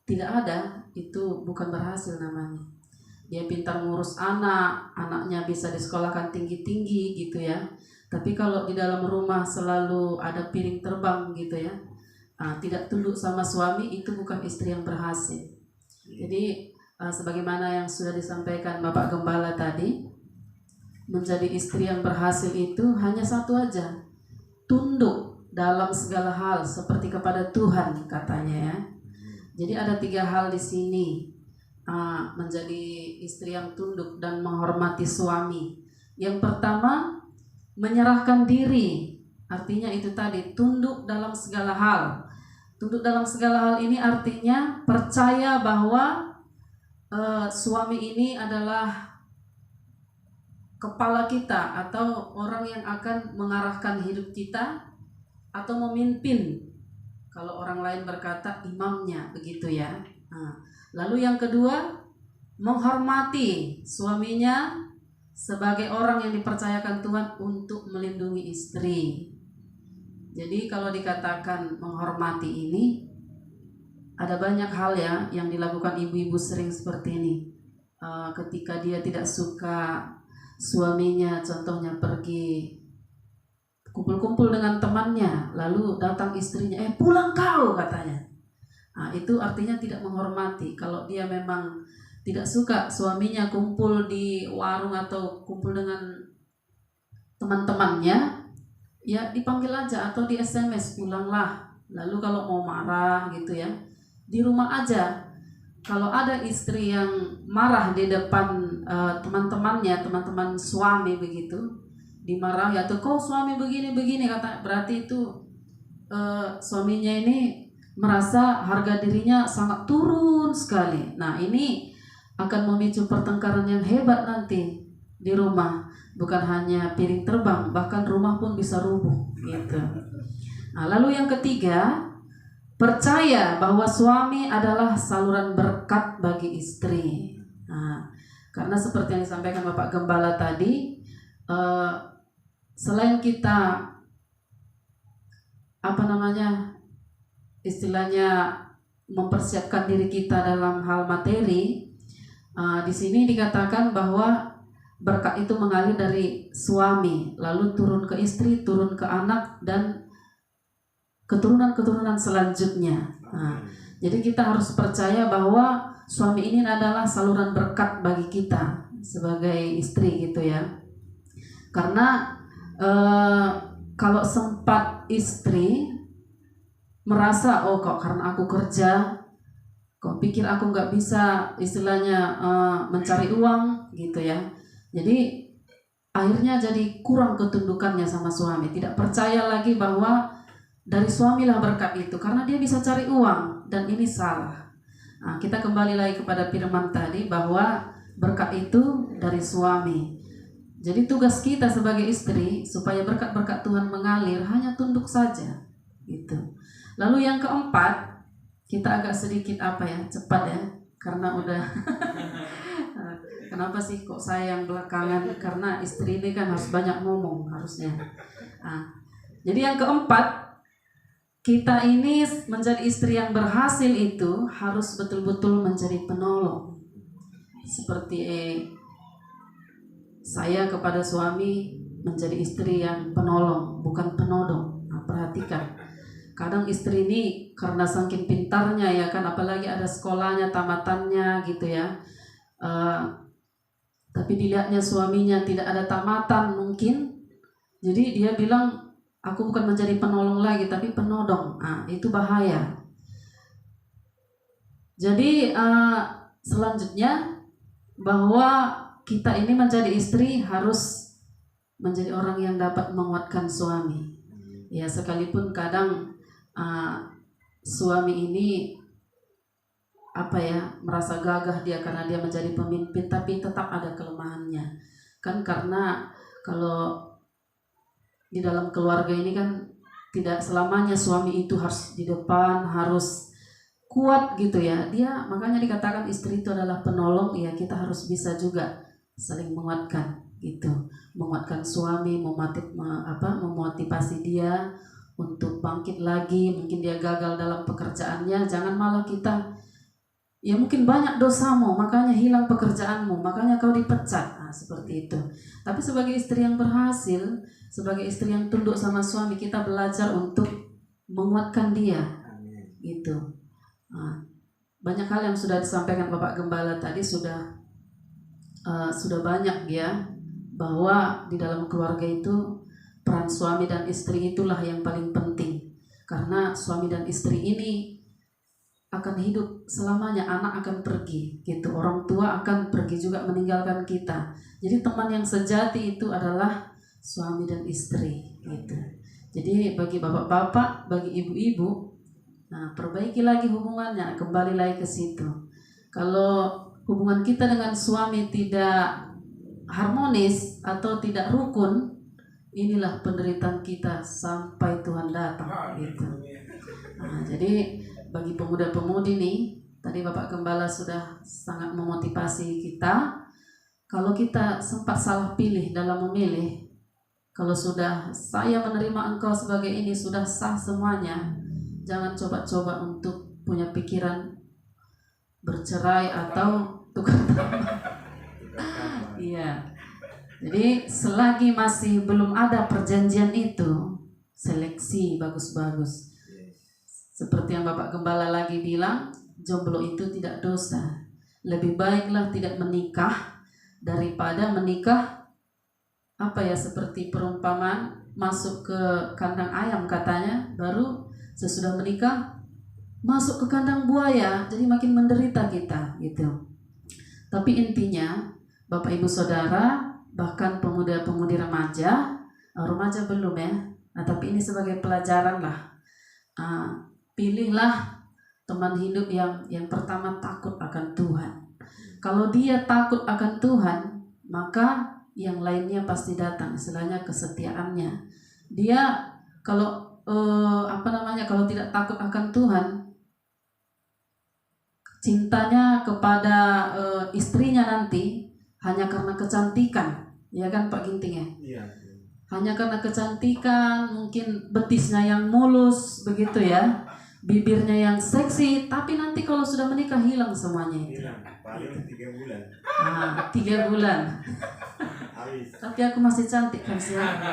tidak ada, itu bukan berhasil namanya. Dia pintar ngurus anaknya bisa disekolahkan tinggi-tinggi gitu ya. Tapi kalau di dalam rumah selalu ada piring terbang gitu ya, tidak tunduk sama suami, itu bukan istri yang berhasil. Jadi sebagaimana yang sudah disampaikan Bapak Gembala tadi, menjadi istri yang berhasil itu hanya satu aja, tunduk dalam segala hal seperti kepada Tuhan katanya ya. Jadi ada 3 hal di sini, menjadi istri yang tunduk dan menghormati suami. Yang pertama, menyerahkan diri, artinya itu tadi, tunduk dalam segala hal. Tunduk dalam segala hal ini artinya percaya bahwa suami ini adalah kepala kita atau orang yang akan mengarahkan hidup kita atau memimpin. Kalau orang lain berkata imamnya, begitu ya. Lalu yang kedua, menghormati suaminya sebagai orang yang dipercayakan Tuhan untuk melindungi istri. Jadi kalau dikatakan menghormati ini, ada banyak hal ya yang dilakukan ibu-ibu sering seperti ini. Ketika dia tidak suka suaminya contohnya pergi kumpul-kumpul dengan temannya, lalu datang istrinya, pulang kau katanya. Itu artinya tidak menghormati. Kalau dia memang tidak suka suaminya kumpul di warung atau kumpul dengan teman-temannya, ya dipanggil aja atau di SMS, pulanglah. Lalu kalau mau marah gitu ya, di rumah aja. Kalau ada istri yang marah di depan teman-temannya, teman-teman suami begitu, dimarahi atau kau suami begini-begini, kata, berarti itu suaminya ini merasa harga dirinya sangat turun sekali. Nah, ini akan memicu pertengkaran yang hebat nanti di rumah. Bukan hanya piring terbang, bahkan rumah pun bisa rubuh gitu. Nah, lalu yang ketiga, percaya bahwa suami adalah saluran berkat bagi istri. Nah, karena seperti yang disampaikan Bapak Gembala tadi, selain kita istilahnya mempersiapkan diri kita dalam hal materi, di sini dikatakan bahwa berkat itu mengalir dari suami, lalu turun ke istri, turun ke anak, dan keturunan-keturunan selanjutnya. Jadi kita harus percaya bahwa suami ini adalah saluran berkat bagi kita sebagai istri gitu ya. Karena kalau sempat istri merasa kok karena aku kerja, kok pikir aku nggak bisa istilahnya mencari uang gitu ya. Jadi akhirnya jadi kurang ketundukannya sama suami, tidak percaya lagi bahwa dari suamilah berkat itu karena dia bisa cari uang, dan ini salah. Nah, kita kembali lagi kepada firman tadi bahwa berkat itu dari suami. Jadi tugas kita sebagai istri supaya berkat-berkat Tuhan mengalir hanya tunduk saja gitu. Lalu yang keempat, kita agak sedikit cepat ya, karena udah kenapa sih kok saya yang belakangan, karena istri ini kan harus banyak ngomong harusnya. Jadi yang keempat, kita ini menjadi istri yang berhasil itu harus betul-betul menjadi penolong. Seperti saya kepada suami menjadi istri yang penolong, bukan penodong. Nah, perhatikan. Kadang istri ini karena saking pintarnya ya kan, apalagi ada sekolahnya, tamatannya gitu ya. Tapi dilihatnya suaminya tidak ada tamatan mungkin. Jadi dia bilang, aku bukan menjadi penolong lagi tapi penodong. Itu bahaya. Jadi selanjutnya bahwa kita ini menjadi istri harus menjadi orang yang dapat menguatkan suami. Ya sekalipun kadang suami ini merasa gagah dia karena dia menjadi pemimpin, tapi tetap ada kelemahannya kan, karena kalau di dalam keluarga ini kan tidak selamanya suami itu harus di depan, harus kuat gitu ya. Dia makanya dikatakan istri itu adalah penolong ya, kita harus bisa juga saling menguatkan gitu, menguatkan suami, memotivasi dia untuk bangkit lagi. Mungkin dia gagal dalam pekerjaannya, jangan malah kita, ya mungkin banyak dosamu makanya hilang pekerjaanmu, makanya kau dipecat, seperti itu. Tapi sebagai istri yang berhasil, sebagai istri yang tunduk sama suami, kita belajar untuk menguatkan dia gitu. Banyak hal yang sudah disampaikan Bapak Gembala tadi, sudah banyak ya, bahwa di dalam keluarga itu peran suami dan istri itulah yang paling penting. Karena suami dan istri ini akan hidup selamanya, anak akan pergi gitu, orang tua akan pergi juga meninggalkan kita. Jadi teman yang sejati itu adalah suami dan istri gitu. Jadi bagi bapak-bapak, bagi ibu-ibu, perbaiki lagi hubungannya, kembali lagi ke situ. Kalau hubungan kita dengan suami tidak harmonis atau tidak rukun, inilah penderitaan kita sampai Tuhan datang gitu. Jadi bagi pemuda-pemudi nih, tadi Bapak Gembala sudah sangat memotivasi kita. Kalau kita sempat salah pilih dalam memilih, kalau sudah saya menerima engkau sebagai ini, sudah sah semuanya, jangan coba-coba untuk punya pikiran bercerai atau tukar tambah. Iya. Jadi selagi masih belum ada perjanjian itu, seleksi bagus-bagus. Seperti yang Bapak Gembala lagi bilang, jomblo itu tidak dosa. Lebih baiklah tidak menikah daripada menikah, seperti perumpamaan masuk ke kandang ayam katanya, baru sesudah menikah masuk ke kandang buaya, jadi makin menderita kita gitu. Tapi intinya Bapak Ibu Saudara, bahkan pemuda-pemudi remaja belum ya, tapi ini sebagai pelajaran lah. Pilihlah teman hidup yang pertama takut akan Tuhan. Kalau dia takut akan Tuhan, maka yang lainnya pasti datang, istilahnya kesetiaannya. Dia kalau kalau tidak takut akan Tuhan, cintanya kepada istrinya nanti hanya karena kecantikan, ya kan Pak Ginting ya? Iya. Hanya karena kecantikan, mungkin betisnya yang mulus begitu ya, bibirnya yang seksi, tapi nanti kalau sudah menikah hilang semuanya itu. Hilang. Paling 3 bulan. 3 bulan. Habis. Tapi aku masih cantik kan siapa?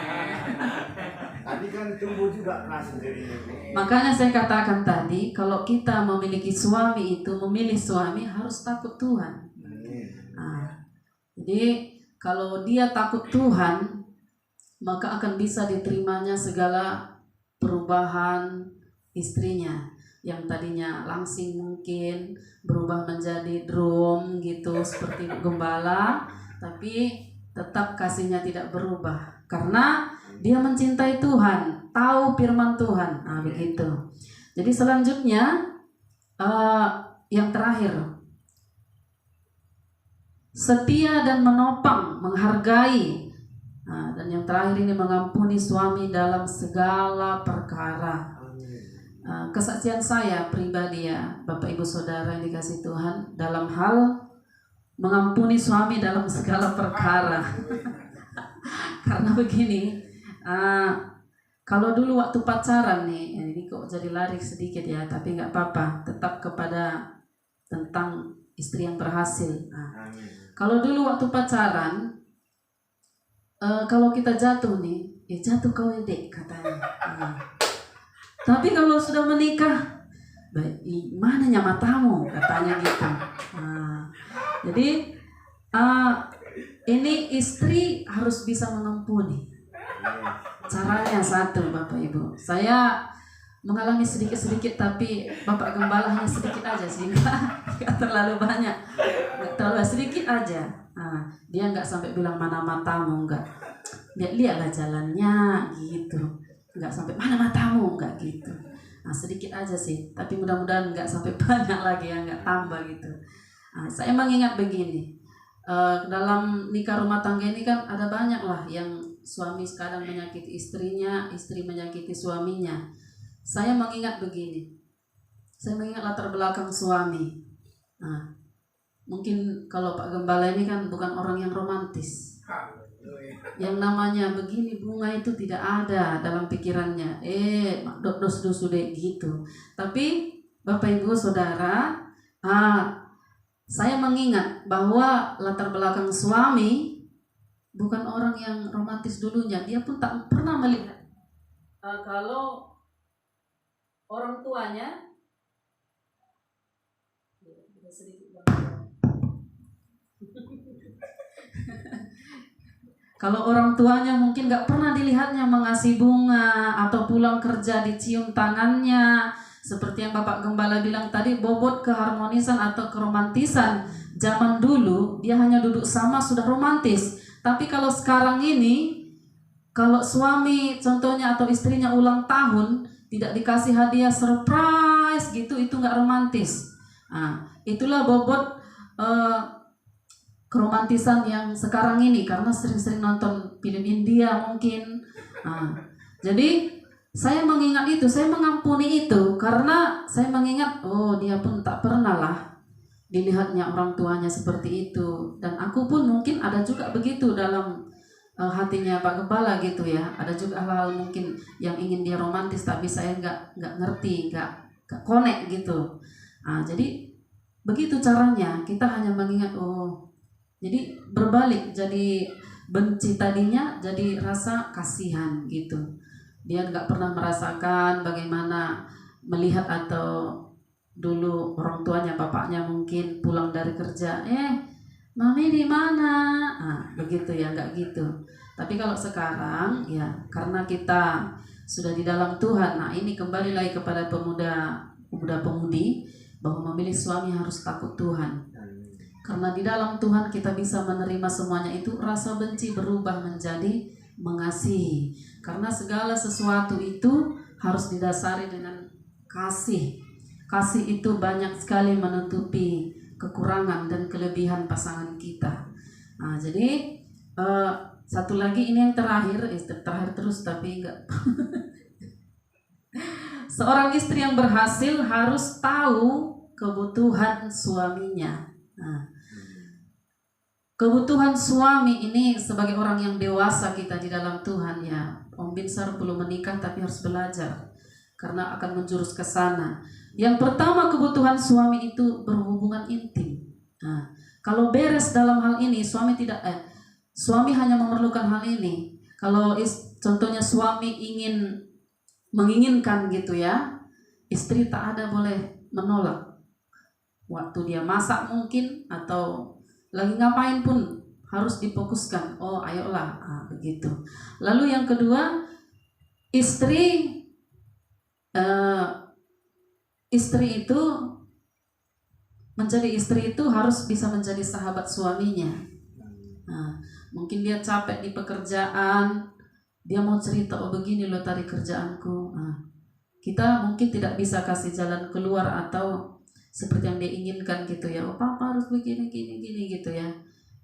Tadi kan tumbuh juga keras jadinya. Makanya saya katakan tadi, kalau kita memiliki suami itu, memilih suami harus takut Tuhan. Jadi kalau dia takut Tuhan, maka akan bisa diterimanya segala perubahan istrinya. Yang tadinya langsing mungkin berubah menjadi drum gitu seperti gembala, tapi tetap kasihnya tidak berubah karena dia mencintai Tuhan, tahu firman Tuhan. Begitu. Jadi selanjutnya yang terakhir, setia dan menopang, menghargai. Dan yang terakhir ini mengampuni suami dalam segala perkara. Kesaksian saya pribadi ya, Bapak Ibu Saudara yang dikasihi Tuhan, dalam hal mengampuni suami dalam segala perkara. Karena begini, kalau dulu waktu pacaran nih, ini kok jadi lari sedikit ya, tapi nggak apa-apa, tetap kepada tentang istri yang berhasil. Kalau dulu waktu pacaran, kalau kita jatuh nih, jatuh kau dek katanya. Tapi kalau sudah menikah, mananya matamu katanya gitu. Jadi ini istri harus bisa mengampuni. Caranya satu, Bapak Ibu. Saya mengalami sedikit-sedikit, tapi Bapak Gembala hanya sedikit aja sih, nggak terlalu banyak, nggak terlalu sedikit aja. Dia nggak sampai bilang mana matamu, nggak. Lihatlah jalannya gitu. Nggak sampai mana matamu, nggak gitu. Sedikit aja sih, tapi mudah-mudahan nggak sampai banyak lagi ya, nggak tambah gitu. Saya mengingat begini, dalam nikah rumah tangga ini kan ada banyak lah yang suami kadang menyakiti istrinya, istri menyakiti suaminya. Saya mengingat begini, saya mengingat latar belakang suami. Mungkin kalau Pak Gembala ini kan bukan orang yang romantis. Yang namanya begini bunga itu tidak ada dalam pikirannya. Dos deh gitu. Tapi Bapak Ibu Saudara, saya mengingat bahwa latar belakang suami bukan orang yang romantis dulunya. Dia pun tak pernah melihat kalau orang tuanya kalau orang tuanya mungkin gak pernah dilihatnya mengasih bunga atau pulang kerja dicium tangannya, seperti yang Bapak Gembala bilang tadi, bobot keharmonisan atau keromantisan zaman dulu dia hanya duduk sama sudah romantis. Tapi kalau sekarang ini, kalau suami contohnya atau istrinya ulang tahun tidak dikasih hadiah surprise gitu, itu gak romantis. Itulah bobot keromantisan yang sekarang ini, karena sering-sering nonton film India mungkin. Jadi saya mengingat itu, saya mengampuni itu karena saya mengingat, dia pun tak pernah lah dilihatnya orang tuanya seperti itu. Dan aku pun mungkin ada juga begitu dalam hatinya Pak Gembala gitu ya. Ada juga hal-hal mungkin yang ingin dia romantis, tapi saya nggak ngerti, nggak connect gitu. Jadi begitu caranya, kita hanya mengingat, jadi berbalik, jadi benci tadinya jadi rasa kasihan gitu. Dia nggak pernah merasakan bagaimana melihat atau dulu orang tuanya, bapaknya mungkin pulang dari kerja, mami di mana? Begitu ya, nggak gitu. Tapi kalau sekarang ya karena kita sudah di dalam Tuhan, ini kembali lagi kepada pemuda-pemudi bahwa memilih suami harus takut Tuhan. Karena di dalam Tuhan kita bisa menerima semuanya itu, rasa benci berubah menjadi mengasihi. Karena segala sesuatu itu harus didasari dengan kasih. Kasih itu banyak sekali menutupi kekurangan dan kelebihan pasangan kita. Jadi satu lagi ini yang terakhir terus tapi enggak. Seorang istri yang berhasil harus tahu kebutuhan suaminya. Nah, kebutuhan suami ini sebagai orang yang dewasa kita di dalam Tuhan ya. Om Binsar belum menikah tapi harus belajar karena akan menjurus ke sana. Yang pertama, kebutuhan suami itu berhubungan intim. Nah, kalau beres dalam hal ini, suami hanya memerlukan hal ini. Kalau contohnya suami menginginkan gitu ya, istri tak ada boleh menolak. Waktu dia masak mungkin atau lagi ngapain pun harus difokuskan. Oh, ayolah, begitu. Lalu yang kedua, istri itu menjadi istri itu harus bisa menjadi sahabat suaminya. Nah, mungkin dia capek di pekerjaan, dia mau cerita, oh begini loh tadi kerjaanku. Nah, kita mungkin tidak bisa kasih jalan keluar atau seperti yang dia inginkan gitu ya. Oh papa harus begini gini gitu ya.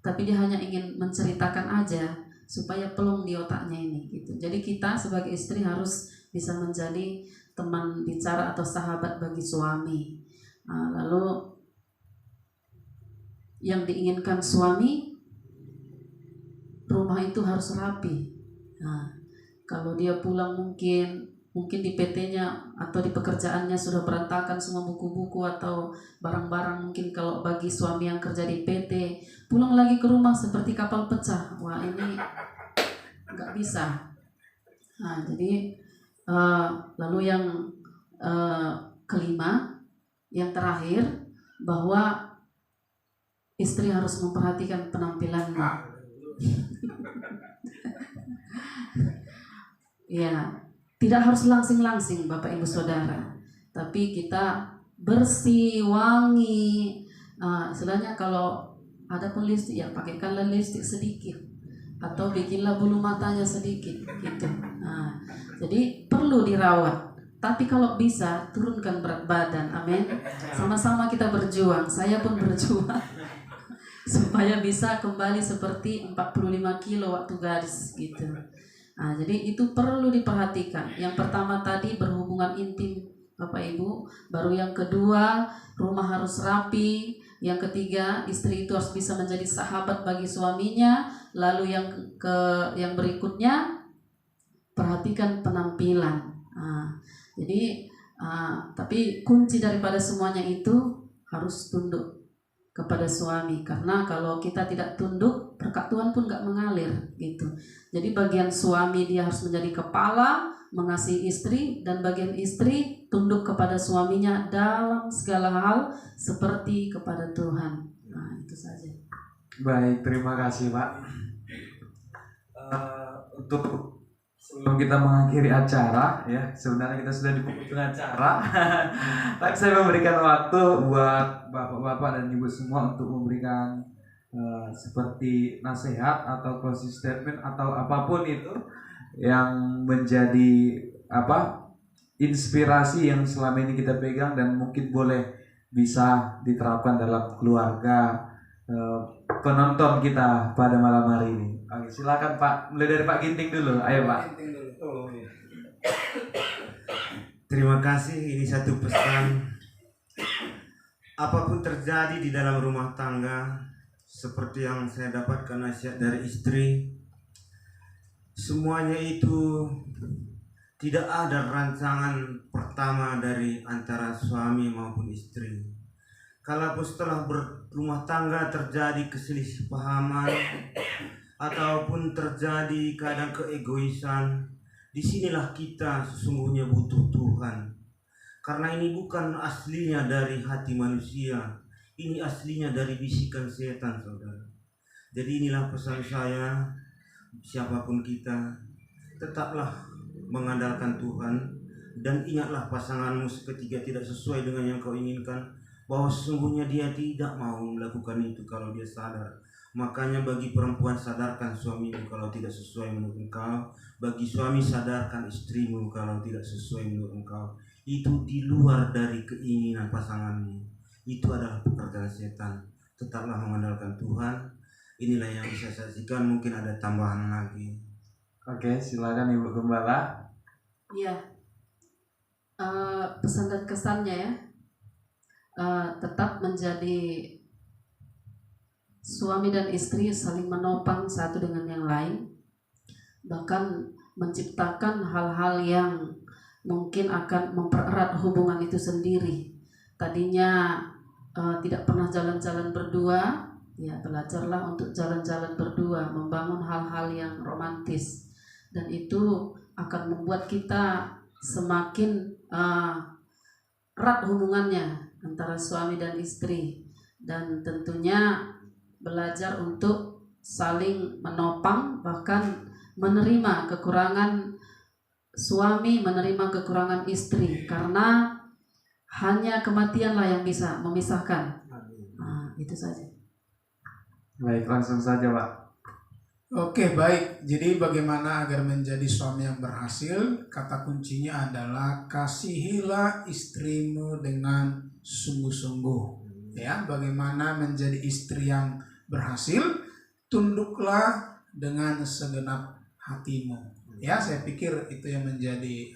Tapi dia hanya ingin menceritakan aja supaya pelong di otaknya ini gitu. Jadi kita sebagai istri harus bisa menjadi teman bicara atau sahabat bagi suami. Nah, lalu yang diinginkan suami, rumah itu harus rapi. Nah, kalau dia pulang mungkin di PT-nya atau di pekerjaannya sudah berantakan semua buku-buku atau barang-barang, mungkin kalau bagi suami yang kerja di PT, pulang lagi ke rumah seperti kapal pecah. Wah, ini nggak bisa. Nah, jadi lalu yang kelima, yang terakhir, bahwa istri harus memperhatikan penampilannya. Ya, tidak harus langsing-langsing Bapak Ibu Saudara, tapi kita bersih, wangi. Istilahnya kalau ada pun lipstik ya pakaikanlah lipstik sedikit atau bikinlah bulu matanya sedikit gitu. Jadi perlu dirawat. Tapi kalau bisa turunkan berat badan, amin. Sama-sama kita berjuang. Saya pun berjuang supaya bisa kembali seperti 45 kilo waktu gadis gitu. Jadi itu perlu diperhatikan. Yang pertama tadi berhubungan intim Bapak Ibu, baru yang kedua rumah harus rapi, yang ketiga istri itu harus bisa menjadi sahabat bagi suaminya, lalu yang berikutnya perhatikan penampilan. Tapi kunci daripada semuanya itu harus tunduk kepada suami, karena kalau kita tidak tunduk, berkat Tuhan pun gak mengalir gitu. Jadi bagian suami dia harus menjadi kepala, mengasihi istri, dan bagian istri tunduk kepada suaminya dalam segala hal seperti kepada Tuhan. Itu saja. Baik, terima kasih Pak. Untuk sebelum kita mengakhiri acara ya, sebenarnya kita sudah di penghujung acara. Tapi saya memberikan waktu buat bapak-bapak dan ibu semua untuk memberikan seperti nasihat atau closing statement atau apapun itu yang menjadi inspirasi yang selama ini kita pegang dan mungkin boleh bisa diterapkan dalam keluarga penonton kita pada malam hari ini. Oke, silakan Pak. Mulai dari Pak Ginting dulu. Ayo Pak. Terima kasih. Ini satu pesan. Apapun terjadi di dalam rumah tangga, seperti yang saya dapatkan nasihat dari istri, semuanya itu tidak ada rancangan pertama dari antara suami maupun istri. Kalaupun setelah berumah tangga terjadi keselisihpahaman ataupun terjadi kadang keegoisan, disinilah kita sesungguhnya butuh Tuhan. Karena ini bukan aslinya dari hati manusia, ini aslinya dari bisikan setan, saudara. Jadi inilah pesan saya, siapapun kita, tetaplah mengandalkan Tuhan dan ingatlah pasanganmu ketika tidak sesuai dengan yang kau inginkan, bahwa sesungguhnya dia tidak mau melakukan itu kalau dia sadar. Makanya bagi perempuan, sadarkan suamimu kalau tidak sesuai menurut engkau. Bagi suami, sadarkan istrimu kalau tidak sesuai menurut engkau. Itu di luar dari keinginan pasanganmu. Itu adalah pekerjaan setan. Tetaplah mengandalkan Tuhan. Inilah yang bisa saya saksikan. Mungkin ada tambahan lagi. Oke, silakan Ibu Gembala. Iya. Pesan dan kesannya ya. tetap menjadi suami dan istri saling menopang satu dengan yang lain, bahkan menciptakan hal-hal yang mungkin akan mempererat hubungan itu sendiri. Tadinya tidak pernah jalan-jalan berdua, ya belajarlah untuk jalan-jalan berdua, membangun hal-hal yang romantis, dan itu akan membuat kita semakin erat hubungannya antara suami dan istri, dan tentunya belajar untuk saling menopang, bahkan menerima kekurangan suami, menerima kekurangan istri, karena hanya kematianlah yang bisa memisahkan. Itu saja. Baik, langsung saja Pak. Oke, baik. Jadi bagaimana agar menjadi suami yang berhasil? Kata kuncinya adalah kasihilah istrimu dengan sungguh-sungguh. Ya, bagaimana menjadi istri yang berhasil? Tunduklah dengan segenap hatimu. Ya, saya pikir itu yang menjadi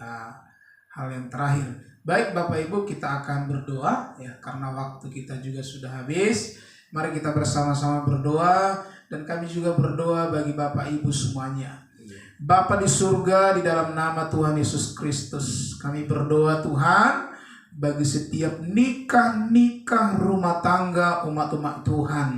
hal yang terakhir. Baik Bapak Ibu, kita akan berdoa ya, karena waktu kita juga sudah habis. Mari kita bersama-sama berdoa, dan kami juga berdoa bagi Bapak Ibu semuanya. Bapa di surga, di dalam nama Tuhan Yesus Kristus, kami berdoa Tuhan bagi setiap nikah rumah tangga umat-umat Tuhan.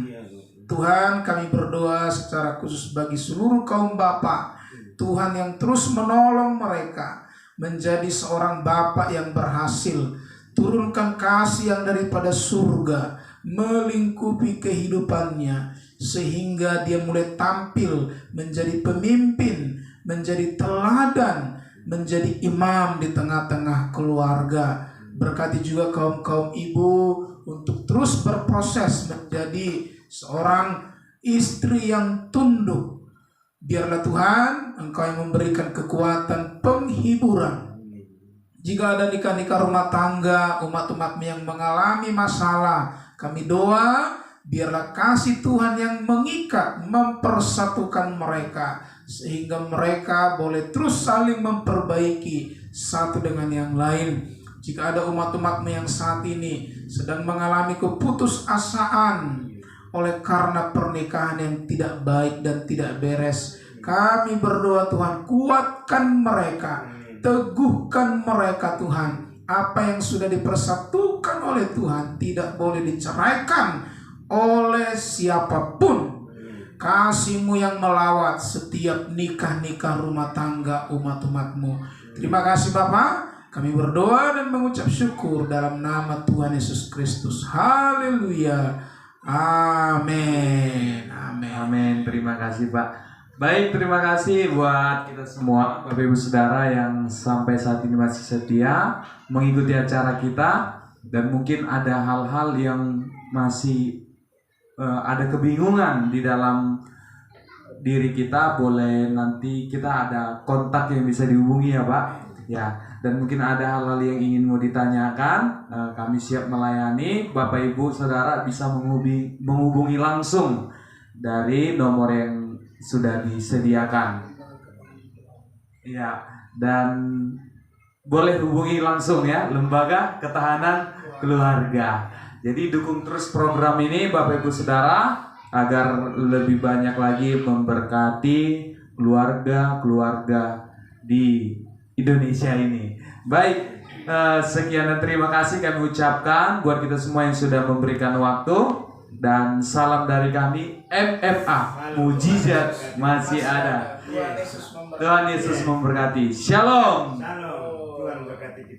Tuhan, kami berdoa secara khusus bagi seluruh kaum Bapak Tuhan yang terus menolong mereka menjadi seorang Bapak yang berhasil. Turunkan kasih yang daripada surga melingkupi kehidupannya, sehingga dia mulai tampil menjadi pemimpin, menjadi teladan, menjadi imam di tengah-tengah keluarga. Berkati juga kaum-kaum ibu untuk terus berproses menjadi seorang istri yang tunduk. Biarlah Tuhan, Engkau yang memberikan kekuatan penghiburan. Jika ada nikah-nikah rumah tangga, umat-umat yang mengalami masalah, kami doa, biarlah kasih Tuhan yang mengikat, mempersatukan mereka, sehingga mereka boleh terus saling memperbaiki satu dengan yang lain. Jika ada umat-umat yang saat ini sedang mengalami keputusasaan oleh karena pernikahan yang tidak baik dan tidak beres, kami berdoa Tuhan, kuatkan mereka, teguhkan mereka Tuhan. Apa yang sudah dipersatukan oleh Tuhan tidak boleh diceraikan oleh siapapun. Kasih-Mu yang melawat setiap nikah-nikah rumah tangga umat-umat-Mu. Terima kasih Bapa. Kami berdoa dan mengucap syukur dalam nama Tuhan Yesus Kristus. Haleluya. Amin. Amin. Amin. Terima kasih Pak. Baik, terima kasih buat kita semua Bapak Ibu Saudara yang sampai saat ini masih setia mengikuti acara kita, dan mungkin ada hal-hal yang masih ada kebingungan di dalam diri kita. Boleh nanti kita ada kontak yang bisa dihubungi ya Pak ya, dan mungkin ada hal-hal yang ingin mau ditanyakan, kami siap melayani. Bapak Ibu Saudara bisa menghubungi langsung dari nomor yang sudah disediakan. Ya, dan boleh hubungi langsung ya Lembaga Ketahanan Keluarga. Jadi dukung terus program ini Bapak Ibu Saudara agar lebih banyak lagi memberkati keluarga-keluarga di Indonesia ini. Baik, sekian dan terima kasih kami ucapkan buat kita semua yang sudah memberikan waktu. Dan salam dari kami MFA, mujizat masih ada. Tuhan Yesus memberkati. Shalom. Shalom. Tuhan berkati kita.